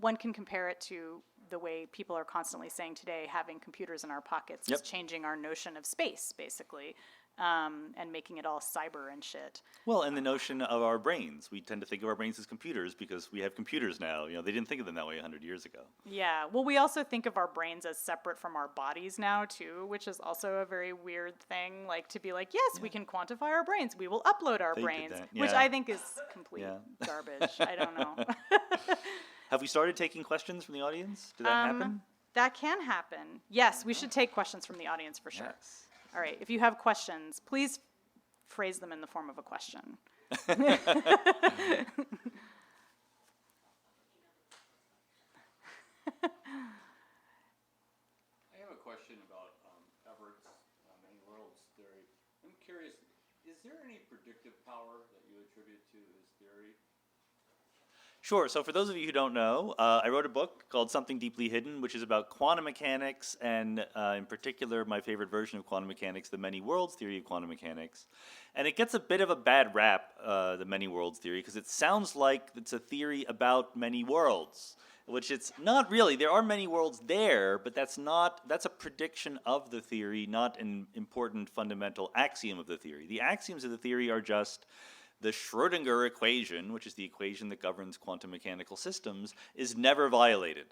Speaker 3: one can compare it to the way people are constantly saying today, having computers in our pockets is changing our notion of space, basically, and making it all cyber and shit.
Speaker 4: Well, and the notion of our brains. We tend to think of our brains as computers because we have computers now. They didn't think of them that way 100 years ago.
Speaker 3: Yeah, well, we also think of our brains as separate from our bodies now, too, which is also a very weird thing, to be like, yes, we can quantify our brains. We will upload our
Speaker 4: They did
Speaker 3: brains,
Speaker 4: that,
Speaker 3: which
Speaker 4: yeah.
Speaker 3: I think is complete garbage. I don't know.
Speaker 4: Have we started taking questions from the audience? Did that happen?
Speaker 3: That can happen. Yes, we should take questions from the audience for sure.
Speaker 4: Yes.
Speaker 3: All right, if you have questions, please phrase them in the form of a question.
Speaker 6: I have a question about Everett's many worlds theory. I'm curious, is there any predictive power that you attribute to his theory?
Speaker 4: Sure. So for those of you who don't know, I wrote a book called Something Deeply Hidden, which is about quantum mechanics, and in particular, my favorite version of quantum mechanics, the many worlds theory of quantum mechanics. And it gets a bit of a bad rap, the many worlds theory, because it sounds like it's a theory about many worlds, which it's not really. There are many worlds there, but that's a prediction of the theory, not an important fundamental axiom of the theory. The axioms of the theory are just the Schrödinger equation, which is the equation that governs quantum mechanical systems, is never violated.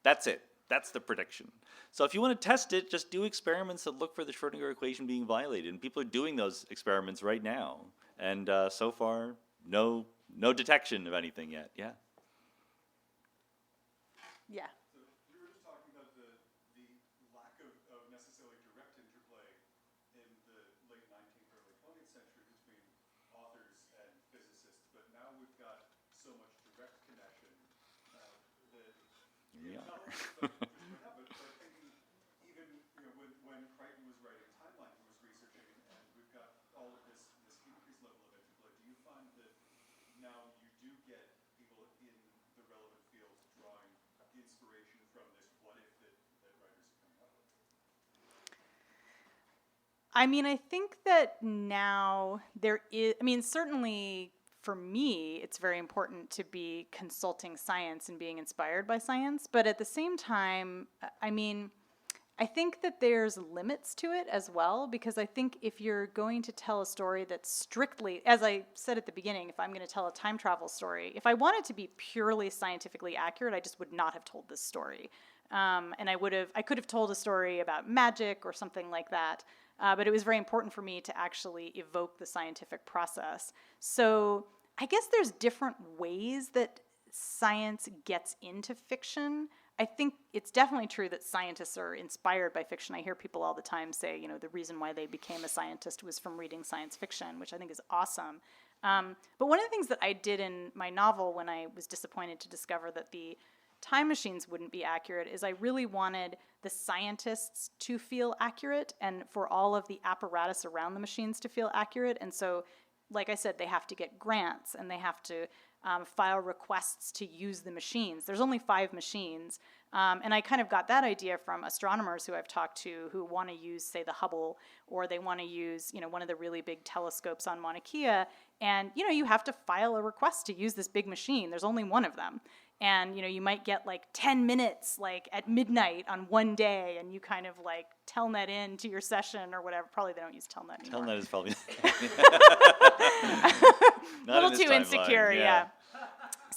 Speaker 4: That's it. That's the prediction. So if you want to test it, just do experiments that look for the Schrödinger equation being violated. And people are doing those experiments right now. And so far, no detection of anything yet. Yeah.
Speaker 3: Yeah.
Speaker 7: So you were just talking about the lack of necessarily direct interplay in the late 19th, early 20th century between authors and physicists, but now we've got so much direct connection that
Speaker 4: We are.
Speaker 7: not only but thinking even when Crichton was writing Timeline, he was researching, and we've got all of this increased level of interplay. Do you find that now you do get people in the relevant fields drawing inspiration from this what if that writers are coming up with?
Speaker 3: I mean, I think that now there is, certainly for me, it's very important to be consulting science and being inspired by science. But at the same time, I think that there's limits to it as well, because I think if you're going to tell a story that's strictly, as I said at the beginning, if I'm going to tell a time travel story, if I wanted to be purely scientifically accurate, I just would not have told this story. And I could have told a story about magic or something like that. But it was very important for me to actually evoke the scientific process. So I guess there's different ways that science gets into fiction. I think it's definitely true that scientists are inspired by fiction. I hear people all the time say, the reason why they became a scientist was from reading science fiction, which I think is awesome. But one of the things that I did in my novel when I was disappointed to discover that the time machines wouldn't be accurate is I really wanted the scientists to feel accurate and for all of the apparatus around the machines to feel accurate. And so, like I said, they have to get grants and they have to file requests to use the machines. There's only 5 machines. And I kind of got that idea from astronomers who I've talked to who want to use, say, the Hubble, or they want to use, one of the really big telescopes on Mauna Kea. And, you have to file a request to use this big machine. There's only one of them. And, you might get 10 minutes, at midnight on one day, and you kind of telnet in to your session or whatever. Probably they don't use telnet anymore.
Speaker 4: Telnet is probably
Speaker 3: A little too insecure, yeah.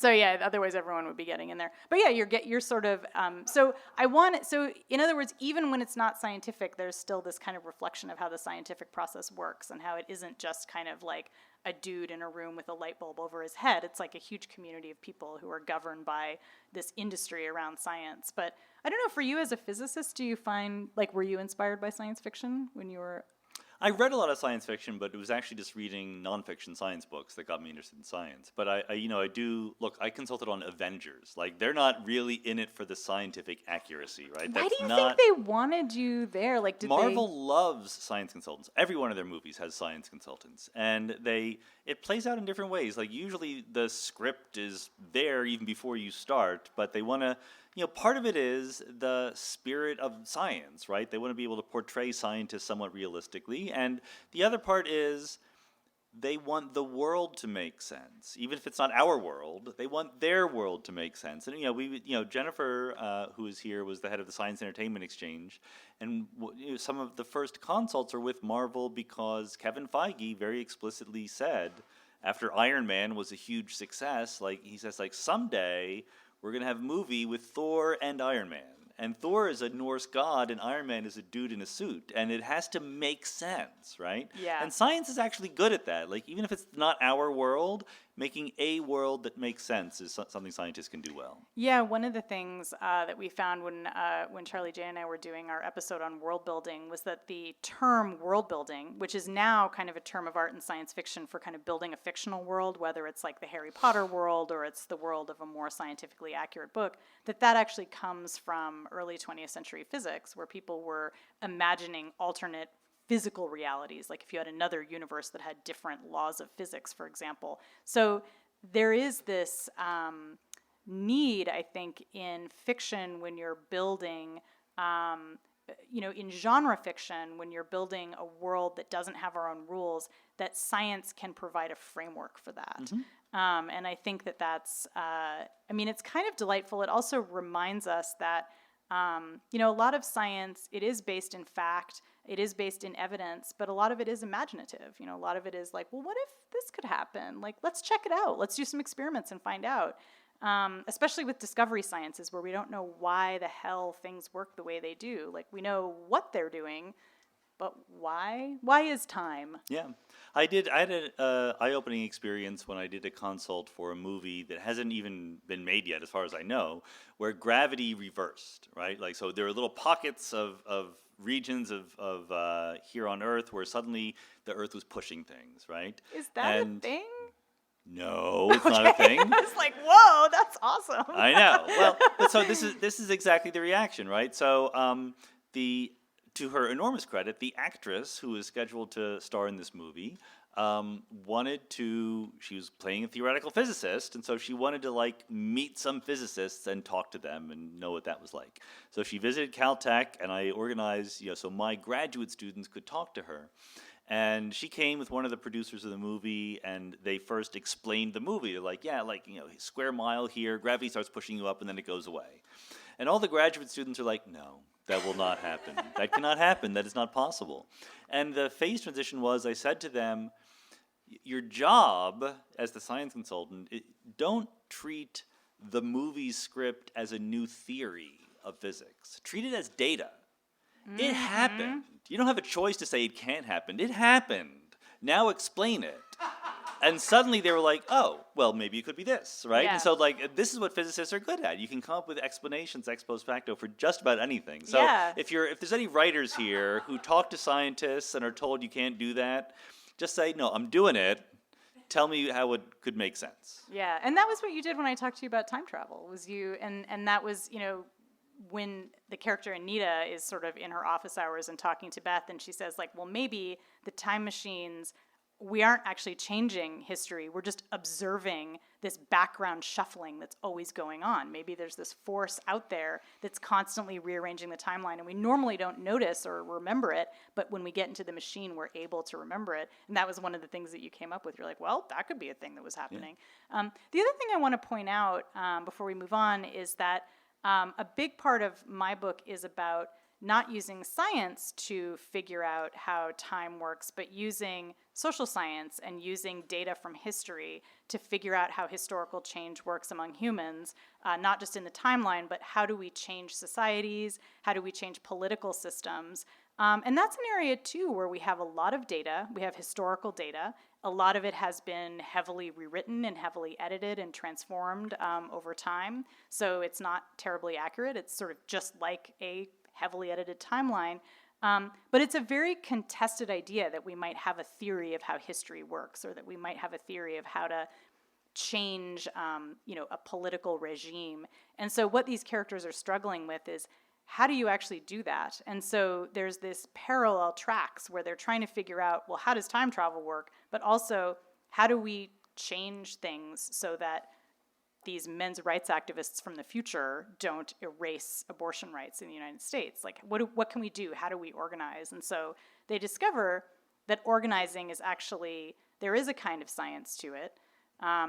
Speaker 3: So yeah, otherwise everyone would be getting in there. But yeah, you're sort of so in other words, even when it's not scientific, there's still this kind of reflection of how the scientific process works and how it isn't just kind of like a dude in a room with a light bulb over his head. It's like a huge community of people who are governed by this industry around science. But I don't know, for you as a physicist, do you find, like, were you inspired by science fiction when you were...
Speaker 4: I read a lot of science fiction, but it was actually just reading nonfiction science books that got me interested in science. But I consulted on Avengers. Like, they're not really in it for the scientific accuracy, right?
Speaker 3: Why do you think they wanted you there? Like,
Speaker 4: Marvel loves science consultants. Every one of their movies has science consultants, and it plays out in different ways. Like, usually the script is there even before you start, but they want to. Part of it is the spirit of science, right? They want to be able to portray scientists somewhat realistically. And the other part is they want the world to make sense. Even if it's not our world, they want their world to make sense. And, Jennifer, who is here, was the head of the Science Entertainment Exchange. And some of the first consults are with Marvel because Kevin Feige very explicitly said, after Iron Man was a huge success, he says, someday we're going to have a movie with Thor and Iron Man. And Thor is a Norse god, and Iron Man is a dude in a suit. And it has to make sense, right?
Speaker 3: Yeah.
Speaker 4: And science is actually good at that. Even if it's not our world, making a world that makes sense is something scientists can do well.
Speaker 3: Yeah, one of the things that we found when Charlie J and I were doing our episode on world building was that the term world building, which is now kind of a term of art and science fiction for kind of building a fictional world, whether it's like the Harry Potter world or it's the world of a more scientifically accurate book, that actually comes from early 20th century physics, where people were imagining alternate physical realities, like if you had another universe that had different laws of physics, for example. So there is this need, I think, in fiction when you're building, in genre fiction, when you're building a world that doesn't have our own rules, that science can provide a framework for that. Mm-hmm. And I think that's, it's kind of delightful. It also reminds us that, a lot of science, it is based in fact, it is based in evidence, but a lot of it is imaginative. A lot of it is like, well, what if this could happen? Like, let's check it out. Let's do some experiments and find out. Especially with discovery sciences, where we don't know why the hell things work the way they do. Like, we know what they're doing, but why? Why is time?
Speaker 4: Yeah. I had an eye-opening experience when I did a consult for a movie that hasn't even been made yet, as far as I know, where gravity reversed, right? So there are little pockets of regions of here on Earth where suddenly the Earth was pushing things, right?
Speaker 3: Is that a thing?
Speaker 4: No, it's not a thing.
Speaker 3: I was like, whoa, that's awesome.
Speaker 4: I know. Well, but so this is exactly the reaction, right? So to her enormous credit, the actress who was scheduled to star in this movie she was playing a theoretical physicist, and so she wanted to meet some physicists and talk to them and know what that was like. So she visited Caltech, and I organized, so my graduate students could talk to her. And she came with one of the producers of the movie, and they first explained the movie. They're square mile here, gravity starts pushing you up, and then it goes away. And all the graduate students are like, no, that will not happen. That cannot happen. That is not possible. And the phase transition was, I said to them, your job as the science consultant, don't treat the movie script as a new theory of physics. Treat it as data. Mm-hmm. It happened. You don't have a choice to say it can't happen. It happened. Now explain it. And suddenly they were like, oh, well, maybe it could be this, right?
Speaker 3: Yeah.
Speaker 4: And so, this is what physicists are good at. You can come up with explanations ex post facto for just about anything. So if there's any writers here who talk to scientists and are told you can't do that, just say, no, I'm doing it. Tell me how it could make sense.
Speaker 3: Yeah, and that was what you did when I talked to you about time travel, was you, and that was, when the character Anita is sort of in her office hours and talking to Beth, and she says, well, maybe the time machines, we aren't actually changing history. We're just observing this background shuffling that's always going on. Maybe there's this force out there that's constantly rearranging the timeline, and we normally don't notice or remember it, but when we get into the machine, we're able to remember it. And that was one of the things that you came up with. You're like, well, that could be a thing that was happening. Yeah. The other thing I want to point out before we move on is that a big part of my book is about not using science to figure out how time works, but using social science and using data from history to figure out how historical change works among humans, not just in the timeline, but how do we change societies, how do we change political systems. And that's an area, too, where we have a lot of data. We have historical data. A lot of it has been heavily rewritten and heavily edited and transformed over time. So it's not terribly accurate. It's sort of just like a heavily edited timeline. But it's a very contested idea that we might have a theory of how history works, or that we might have a theory of how to change a political regime. And so what these characters are struggling with is, how do you actually do that? And so there's this parallel tracks where they're trying to figure out, well, how does time travel work? But also, how do we change things so that these men's rights activists from the future don't erase abortion rights in the United States? Like, what can we do? How do we organize? And so they discover that organizing is actually, there is a kind of science to it.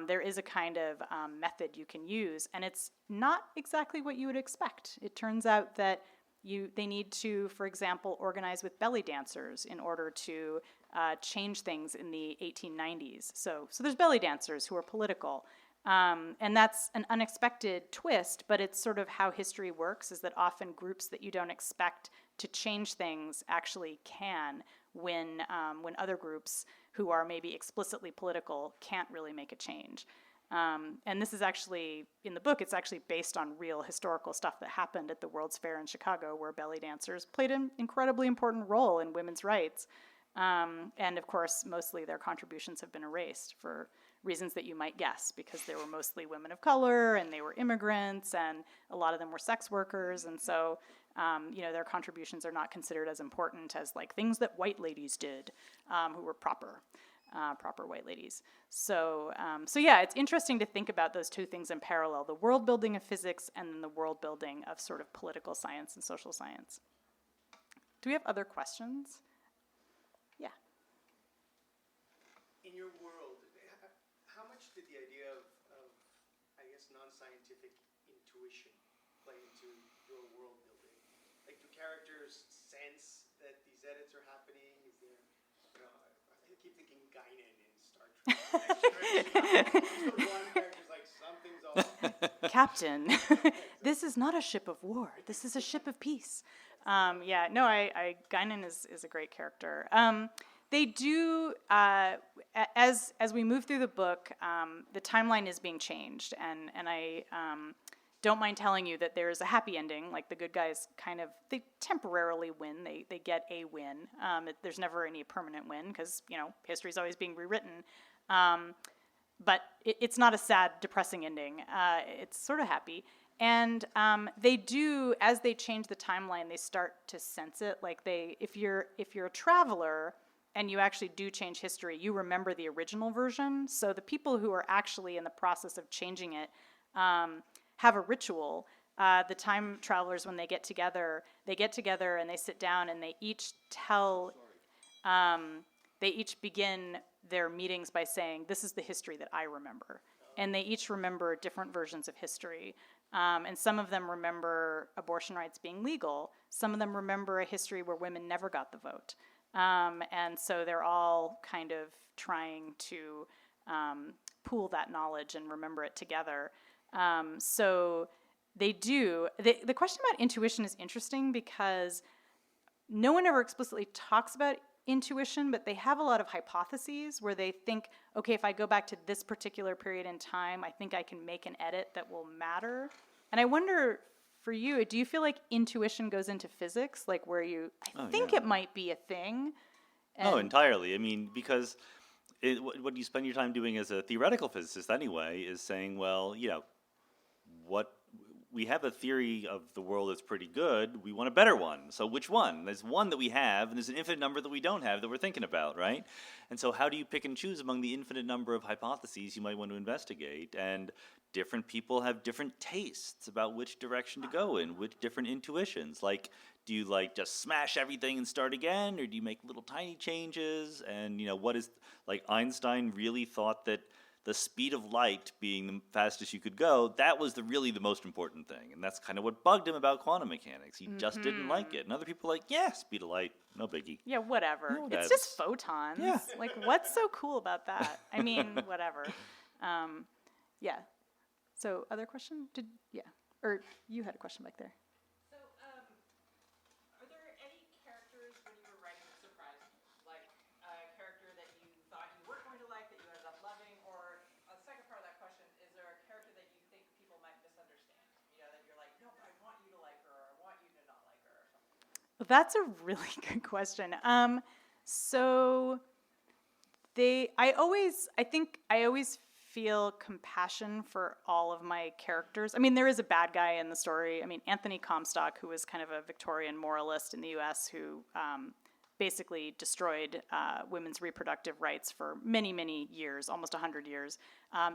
Speaker 3: There is a kind of method you can use, and it's not exactly what you would expect. It turns out that they need to, for example, organize with belly dancers in order to change things in the 1890s. So there's belly dancers who are political, and that's an unexpected twist, but it's sort of how history works, is that often groups that you don't expect to change things actually can, when other groups who are maybe explicitly political can't really make a change. And this is actually, in the book, it's actually based on real historical stuff that happened at the World's Fair in Chicago, where belly dancers played an incredibly important role in women's rights. And of course, mostly their contributions have been erased for reasons that you might guess, because they were mostly women of color, and they were immigrants, and a lot of them were sex workers, and so their contributions are not considered as important as like things that white ladies did, who were proper white ladies. So yeah, it's interesting to think about those two things in parallel: the world building of physics and then the world building of sort of political science and social science. Do we have other questions? Yeah.
Speaker 8: In your world, how much did the idea of I guess, non-scientific intuition play into your world building? Like, do characters sense that these edits are happening? Is there, I keep thinking Guinan in Star Trek. The one character's like, something's off.
Speaker 3: Captain, this is not a ship of war. This is a ship of peace. Guinan is a great character. They do, as we move through the book, the timeline is being changed, and I don't mind telling you that there is a happy ending. Like, the good guys they temporarily win. They get a win. There's never any permanent win, because, history's always being rewritten. But it's not a sad, depressing ending. It's sort of happy. And they do, as they change the timeline, they start to sense it. Like, if you're a traveler and you actually do change history, you remember the original version. So the people who are actually in the process of changing it have a ritual. The time travelers, when they get together and they sit down and they each they each begin their meetings by saying, "This is the history that I remember." And they each remember different versions of history. And some of them remember abortion rights being legal. Some of them remember a history where women never got the vote. And so they're all kind of trying to pool that knowledge and remember it together. So they do. The question about intuition is interesting, because no one ever explicitly talks about intuition, but they have a lot of hypotheses where they think, okay, if I go back to this particular period in time, I think I can make an edit that will matter. And I wonder, for you, do you feel like intuition goes into physics, like where I think it might be a thing?
Speaker 4: Oh, entirely. I mean, because what you spend your time doing as a theoretical physicist anyway is saying, well, we have a theory of the world that's pretty good. We want a better one. So which one? There's one that we have, and there's an infinite number that we don't have that we're thinking about, right? And so how do you pick and choose among the infinite number of hypotheses you might want to investigate? And different people have different tastes about which direction to go in, which different intuitions. Like, do you just smash everything and start again, or do you make little tiny changes? And what is, like, Einstein really thought that the speed of light being the fastest you could go, that was really the most important thing. And that's kind of what bugged him about quantum mechanics. He just didn't like it. And other people are like, yeah, speed of light, no biggie.
Speaker 3: Yeah, whatever.
Speaker 4: No,
Speaker 3: It's
Speaker 4: that's-
Speaker 3: just photons.
Speaker 4: Yeah.
Speaker 3: Like, what's so cool about that? I mean, whatever. Yeah. So, other question? Or you had a question back there.
Speaker 9: So, are there any characters when you were writing that surprised you? Like a character that you thought you weren't going to like that you ended up loving? Or a second part of that question, is there a character that you think people might misunderstand? You know, that you're like, no, but I want you to like her, or I want you to not like her, or something.
Speaker 3: Well, that's a really good question. I always feel compassion for all of my characters. I mean, there is a bad guy in the story. I mean, Anthony Comstock, who was kind of a Victorian moralist in the U.S., who basically destroyed women's reproductive rights for many, many years, almost 100 years.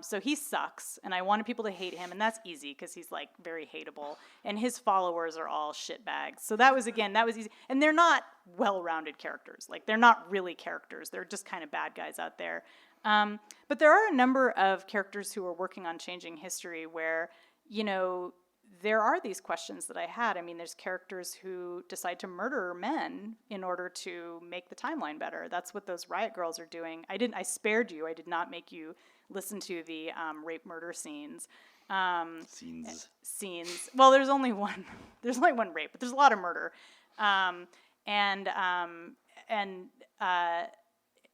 Speaker 3: So he sucks, and I wanted people to hate him, and that's easy because he's like very hateable, and his followers are all shitbags. So that was easy. And they're not well-rounded characters. Like, they're not really characters. They're just kind of bad guys out there. But there are a number of characters who are working on changing history where, you know, there are these questions that I had. I mean, there's characters who decide to murder men in order to make the timeline better. That's what those riot girls are doing. I spared you. I did not make you listen to the rape murder scenes. Scenes. Well, there's only one. There's only one rape, but there's a lot of murder.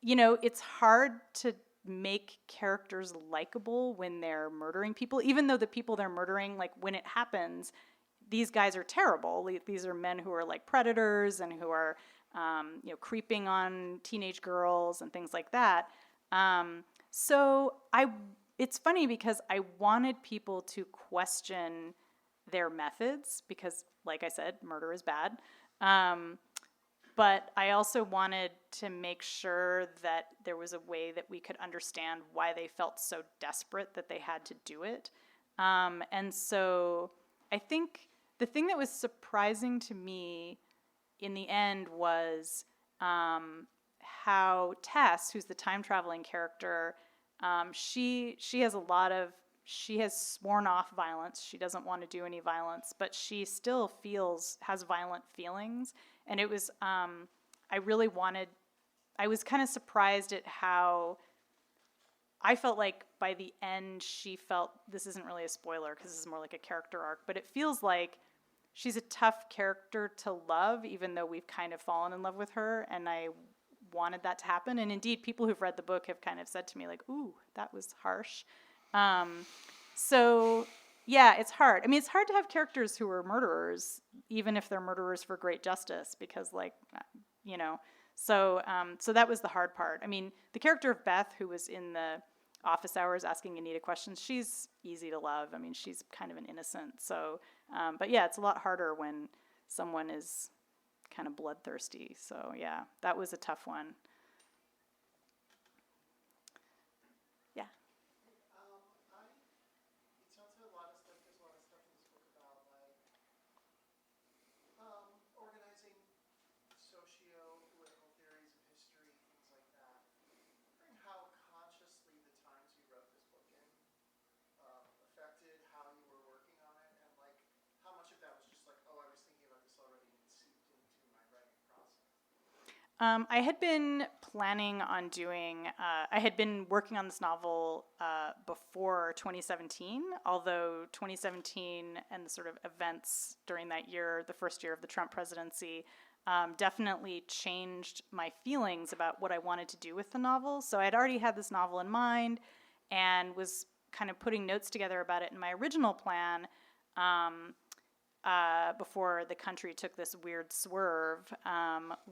Speaker 3: You know, it's hard to make characters likable when they're murdering people, even though the people they're murdering, like, when it happens, these guys are terrible. These are men who are like predators and who are, you know, creeping on teenage girls and things like that. It's funny because I wanted people to question their methods because, like I said, murder is bad. But I also wanted to make sure that there was a way that we could understand why they felt so desperate that they had to do it. And so I think the thing that was surprising to me in the end was how Tess, who's the time-traveling character, she has sworn off violence. She doesn't want to do any violence, but she still has violent feelings. And it was, I was kind of surprised at how I felt like by the end she felt, this isn't really a spoiler because this is more like a character arc, but it feels like she's a tough character to love, even though we've kind of fallen in love with her, and I wanted that to happen. And indeed, people who've read the book have kind of said to me, like, ooh, that was harsh. So yeah, it's hard. I mean, it's hard to have characters who are murderers, even if they're murderers for great justice, because, like, you know, so that was the hard part. I mean, the character of Beth, who was in the office hours asking Anita questions, she's easy to love. I mean, she's kind of an innocent. So, but yeah, it's a lot harder when someone is kind of bloodthirsty. So yeah, that was a tough one. I had been planning on doing, I had been working on this novel before 2017, although 2017 and the sort of events during that year, the first year of the Trump presidency, definitely changed my feelings about what I wanted to do with the novel. So I had already had this novel in mind and was kind of putting notes together about it in my original plan. Before the country took this weird swerve,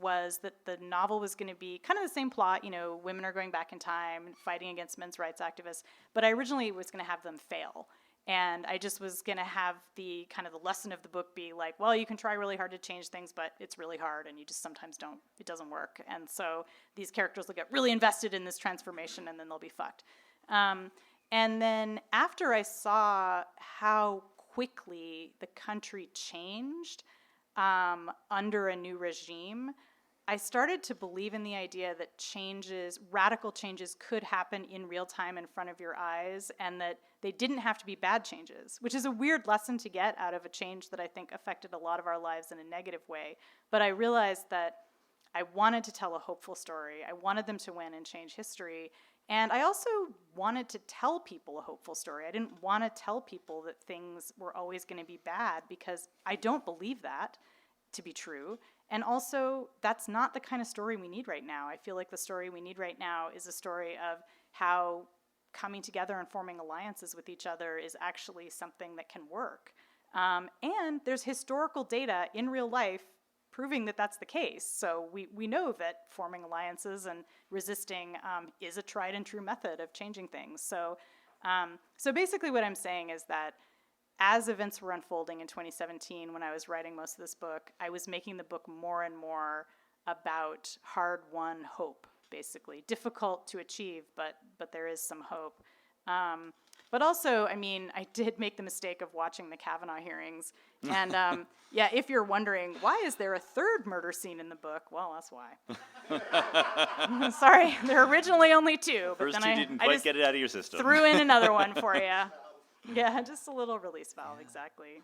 Speaker 3: was that the novel was going to be kind of the same plot, you know, women are going back in time, fighting against men's rights activists, but I originally was going to have them fail. And I just was going to have the kind of the lesson of the book be like, well, you can try really hard to change things, but it's really hard, and you just sometimes it doesn't work. And so these characters will get really invested in this transformation, and then they'll be fucked. And then after I saw how quickly the country changed under a new regime, I started to believe in the idea that radical changes could happen in real time in front of your eyes, and that they didn't have to be bad changes, which is a weird lesson to get out of a change that I think affected a lot of our lives in a negative way. But I realized that I wanted to tell a hopeful story. I wanted them to win and change history. And I also wanted to tell people a hopeful story. I didn't want to tell people that things were always going to be bad, because I don't believe that to be true. And also, that's not the kind of story we need right now. I feel like the story we need right now is a story of how coming together and forming alliances with each other is actually something that can work. And there's historical data in real life proving that that's the case. So we know that forming alliances and resisting is a tried and true method of changing things. So basically what I'm saying is that as events were unfolding in 2017, when I was writing most of this book, I was making the book more and more about hard-won hope, basically. Difficult to achieve, but there is some hope. But also, I mean, I did make the mistake of watching the Kavanaugh hearings. And yeah, if you're wondering, why is there a third murder scene in the book? Well, that's why. Sorry, there are originally only two. But
Speaker 4: First
Speaker 3: then
Speaker 4: you didn't quite get it out of your system.
Speaker 3: Threw in another one for you. Yeah, just a little release valve, exactly.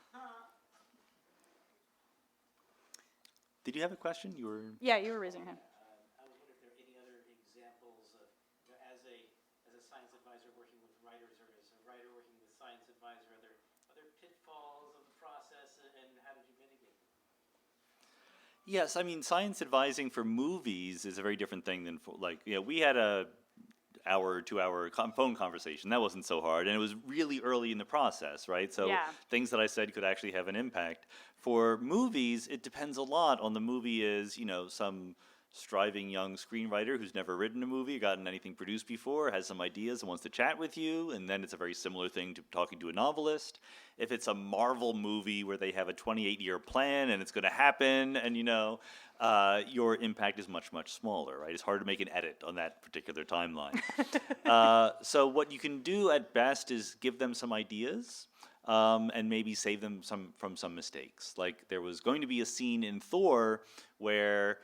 Speaker 4: Did you have a question?
Speaker 3: Yeah, you were raising your hand.
Speaker 10: I was wondering if there are any other examples of, as a science advisor working with writers, or as a writer working with science advisor, are there other pitfalls of the process, and how did you mitigate them?
Speaker 4: Yes, I mean, science advising for movies is a very different thing than we had a hour, 2 hour phone conversation. That wasn't so hard, and it was really early in the process, right? So things that I said could actually have an impact. For movies, it depends a lot on the movie. Is some striving young screenwriter who's never written a movie, gotten anything produced before, has some ideas and wants to chat with you, and then it's a very similar thing to talking to a novelist. If it's a Marvel movie where they have a 28-year plan and it's going to happen, and your impact is much, much smaller, right? It's hard to make an edit on that particular timeline. So what you can do at best is give them some ideas, and maybe save them from some mistakes. Like there was going to be a scene in Thor where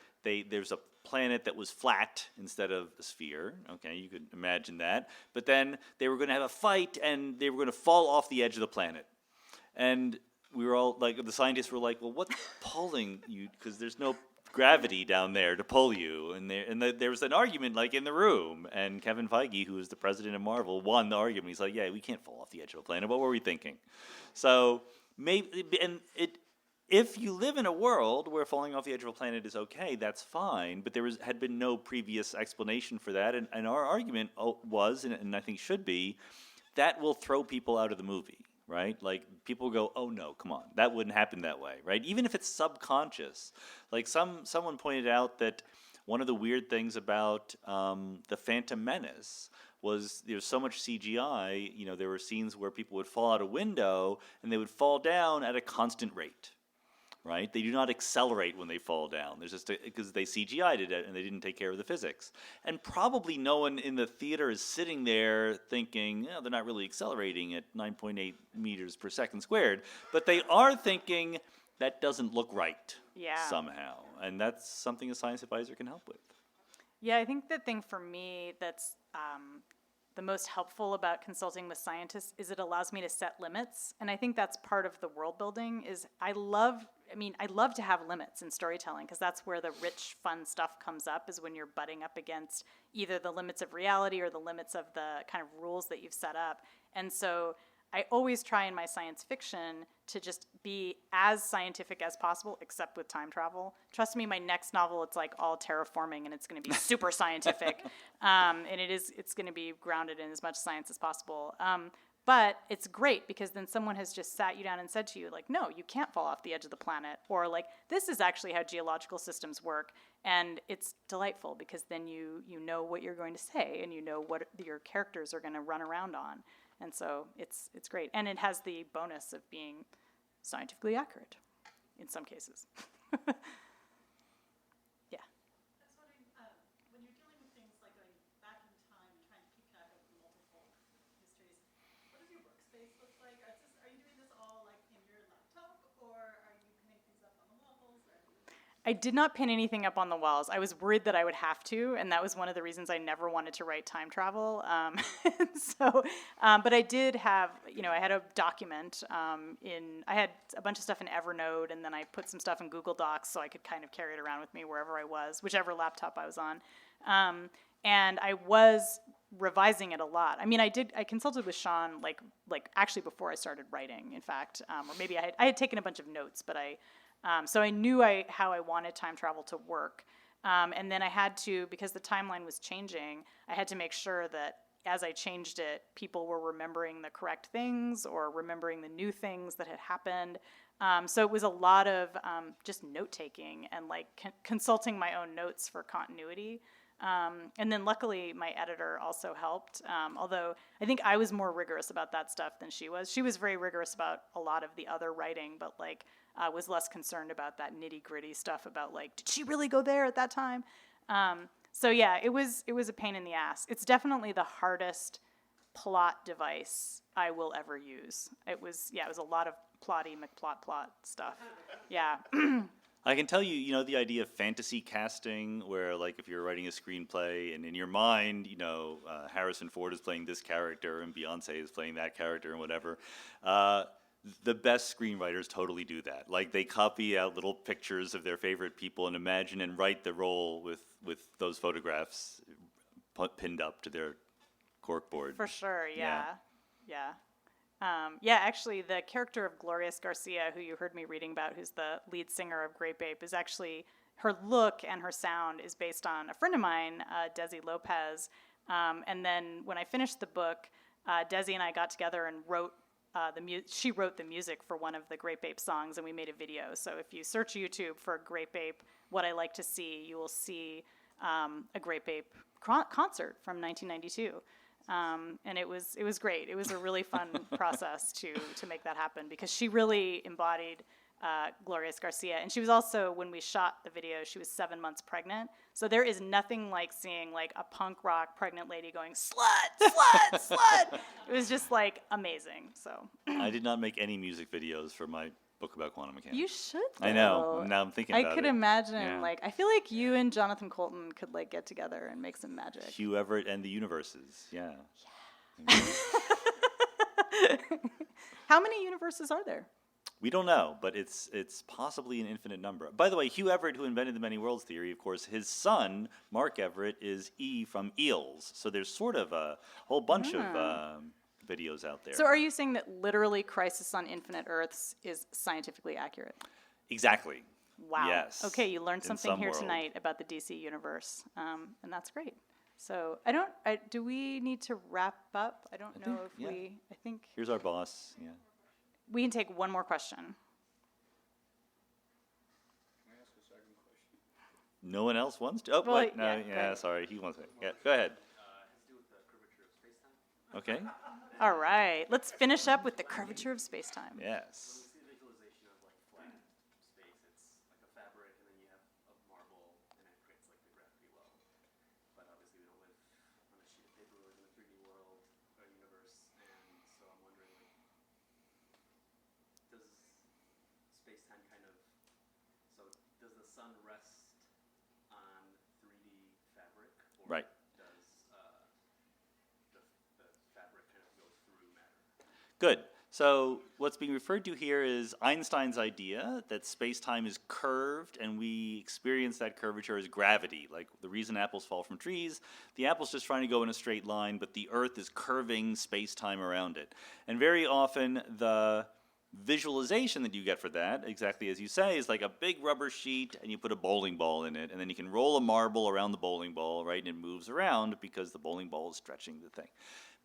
Speaker 4: there's a planet that was flat instead of a sphere. Okay, you could imagine that. But then they were going to have a fight, and they were going to fall off the edge of the planet. And we were all like, the scientists were like, well, what's pulling you? Because there's no gravity down there to pull you. And there was an argument like in the room. And Kevin Feige, who is the president of Marvel, won the argument. He's like, yeah, we can't fall off the edge of a planet. What were we thinking? So maybe, if you live in a world where falling off the edge of a planet is okay, that's fine, but had been no previous explanation for that, and our argument was, and I think should be, that will throw people out of the movie, right? Like, people go, oh no, come on, that wouldn't happen that way, right? Even if it's subconscious. Like, someone pointed out that one of the weird things about The Phantom Menace was there's so much CGI, there were scenes where people would fall out a window, and they would fall down at a constant rate. Right? They do not accelerate when they fall down. There's just because they CGI'd it and they didn't take care of the physics. And probably no one in the theater is sitting there thinking, they're not really accelerating at 9.8 meters per second squared. But they are thinking that doesn't look right somehow. And that's something a science advisor can help with.
Speaker 3: Yeah, I think the thing for me that's the most helpful about consulting with scientists is it allows me to set limits. And I think that's part of the world building is I love to have limits in storytelling, because that's where the rich, fun stuff comes up, is when you're butting up against either the limits of reality or the limits of the kind of rules that you've set up. And so I always try in my science fiction to just be as scientific as possible, except with time travel. Trust me, my next novel, it's like all terraforming, and it's going to be super scientific. And it's going to be grounded in as much science as possible. But it's great because then someone has just sat you down and said to you, like, no, you can't fall off the edge of the planet. Or like, this is actually how geological systems work. And it's delightful because then you know what you're going to say, and you know what your characters are going to run around on. And so it's great. And it has the bonus of being scientifically accurate in some cases. Yeah.
Speaker 2: I was wondering, when you're dealing with things like going back in time and trying to keep track of multiple histories, what does your workspace look like? Are you doing this all like in your laptop, or are you putting things up on the walls?
Speaker 3: I did not pin anything up on the walls. I was worried that I would have to, and that was one of the reasons I never wanted to write time travel. But I did have, I had a document I had a bunch of stuff in Evernote, and then I put some stuff in Google Docs so I could kind of carry it around with me wherever I was, whichever laptop I was on. And I was revising it a lot. I mean, I consulted with Sean, like actually before I started writing, in fact, or maybe I had taken a bunch of notes, but so I knew how I wanted time travel to work. And then I had to, because the timeline was changing, I had to make sure that as I changed it, people were remembering the correct things or remembering the new things that had happened. So it was a lot of just note-taking and consulting my own notes for continuity. And then luckily my editor also helped, although I think I was more rigorous about that stuff than she was. She was very rigorous about a lot of the other writing, but was less concerned about that nitty-gritty stuff about did she really go there at that time? So yeah, it was a pain in the ass. It's definitely the hardest plot device I will ever use. It was a lot of plotty McPlot stuff. Yeah.
Speaker 4: I can tell you, the idea of fantasy casting, where if you're writing a screenplay and in your mind, Harrison Ford is playing this character and Beyonce is playing that character and whatever. The best screenwriters totally do that. They copy out little pictures of their favorite people and imagine and write the role with those photographs pinned up to their corkboard.
Speaker 3: For sure, yeah. Actually, the character of Glorious Garcia, who you heard me reading about, who's the lead singer of Grape Ape, is actually, her look and her sound is based on a friend of mine, Desi Lopez. And then when I finished the book, Desi and I got together and wrote she wrote the music for one of the Grape Ape songs, and we made a video. So if you search YouTube for Grape Ape, What I Like to See, you will see a Grape Ape concert from 1992. And it was great. It was a really fun process to make that happen, because she really embodied Glorious Garcia. And she was also, when we shot the video, she was 7 months pregnant. So there is nothing like seeing a punk rock pregnant lady going, slut, slut, slut. It was just amazing. So
Speaker 4: I did not make any music videos for my book about quantum mechanics.
Speaker 3: You should, though.
Speaker 4: I know. Now I'm thinking about it.
Speaker 3: I could imagine,
Speaker 4: Yeah.
Speaker 3: I feel like you and Jonathan Colton could get together and make some magic.
Speaker 4: Hugh Everett and the Universes. Yeah.
Speaker 3: How many universes are there?
Speaker 4: We don't know, but it's possibly an infinite number. By the way, Hugh Everett, who invented the many worlds theory, of course, his son, Mark Everett, is E from Eels. So there's sort of a whole bunch of videos out there.
Speaker 3: So are you saying that literally Crisis on Infinite Earths is scientifically accurate?
Speaker 4: Exactly.
Speaker 3: Wow.
Speaker 4: Yes.
Speaker 3: Okay, you learned something
Speaker 4: some
Speaker 3: here
Speaker 4: world.
Speaker 3: tonight about the DC universe, and that's great. So do we need to wrap up? I don't know if I think.
Speaker 4: Here's our boss. Yeah.
Speaker 3: We can take one more question.
Speaker 6: Can I ask a second question?
Speaker 4: No one else wants to? Oh,
Speaker 3: Well,
Speaker 4: what? No,
Speaker 3: yeah, go ahead.
Speaker 4: sorry. He wants it. Yeah, go ahead.
Speaker 10: Has to do with the curvature of space-time.
Speaker 4: Okay.
Speaker 3: All right, let's finish up with the curvature of space-time.
Speaker 4: Yes.
Speaker 10: See the visualization of flat space. It's like a fabric, and then you have a marble, and it creates the gravity well. But obviously, we don't live on a sheet of paper. We live in a 3D world or universe, and so I'm wondering, does space-time does the sun rest on 3D fabric, or
Speaker 4: Right.
Speaker 10: does the fabric kind of go through matter?
Speaker 4: Good. So what's being referred to here is Einstein's idea that space-time is curved, and we experience that curvature as gravity. Like the reason apples fall from trees, the apple's just trying to go in a straight line, but the Earth is curving space-time around it. And very often the visualization that you get for that, exactly as you say, is like a big rubber sheet, and you put a bowling ball in it, and then you can roll a marble around the bowling ball, right, and it moves around because the bowling ball is stretching the thing.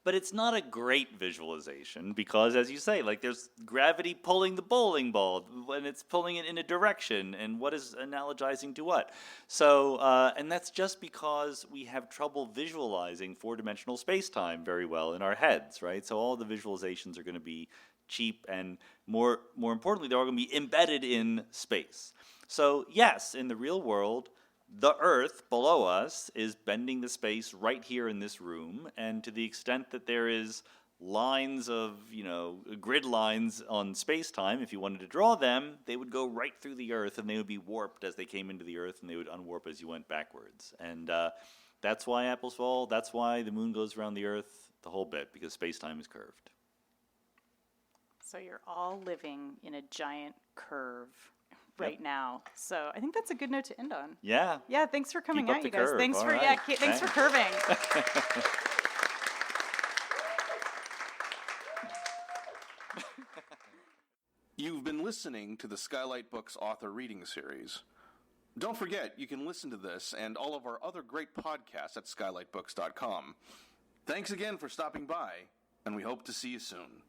Speaker 4: But it's not a great visualization because, as you say, there's gravity pulling the bowling ball, and it's pulling it in a direction, and what is analogizing to what? So, and that's just because we have trouble visualizing four-dimensional space-time very well in our heads, right? So all the visualizations are going to be cheap, and more importantly, they're all going to be embedded in space. So yes, in the real world, the Earth below us is bending the space right here in this room, and to the extent that there is lines of, grid lines on space-time, if you wanted to draw them, they would go right through the Earth, and they would be warped as they came into the Earth, and they would unwarp as you went backwards. And that's why apples fall. That's why the moon goes around the Earth, the whole bit, because space-time is curved.
Speaker 3: So you're all living in a giant curve right now. So I think that's a good note to end on.
Speaker 4: Yeah.
Speaker 3: Yeah, thanks for coming
Speaker 4: Keep up
Speaker 3: out, you
Speaker 4: the
Speaker 3: guys.
Speaker 4: curve.
Speaker 3: Thanks
Speaker 4: All
Speaker 3: for
Speaker 4: right.
Speaker 3: thanks for curving.
Speaker 1: You've been listening to the Skylight Books author reading series. Don't forget, you can listen to this and all of our other great podcasts at skylightbooks.com. Thanks again for stopping by, and we hope to see you soon.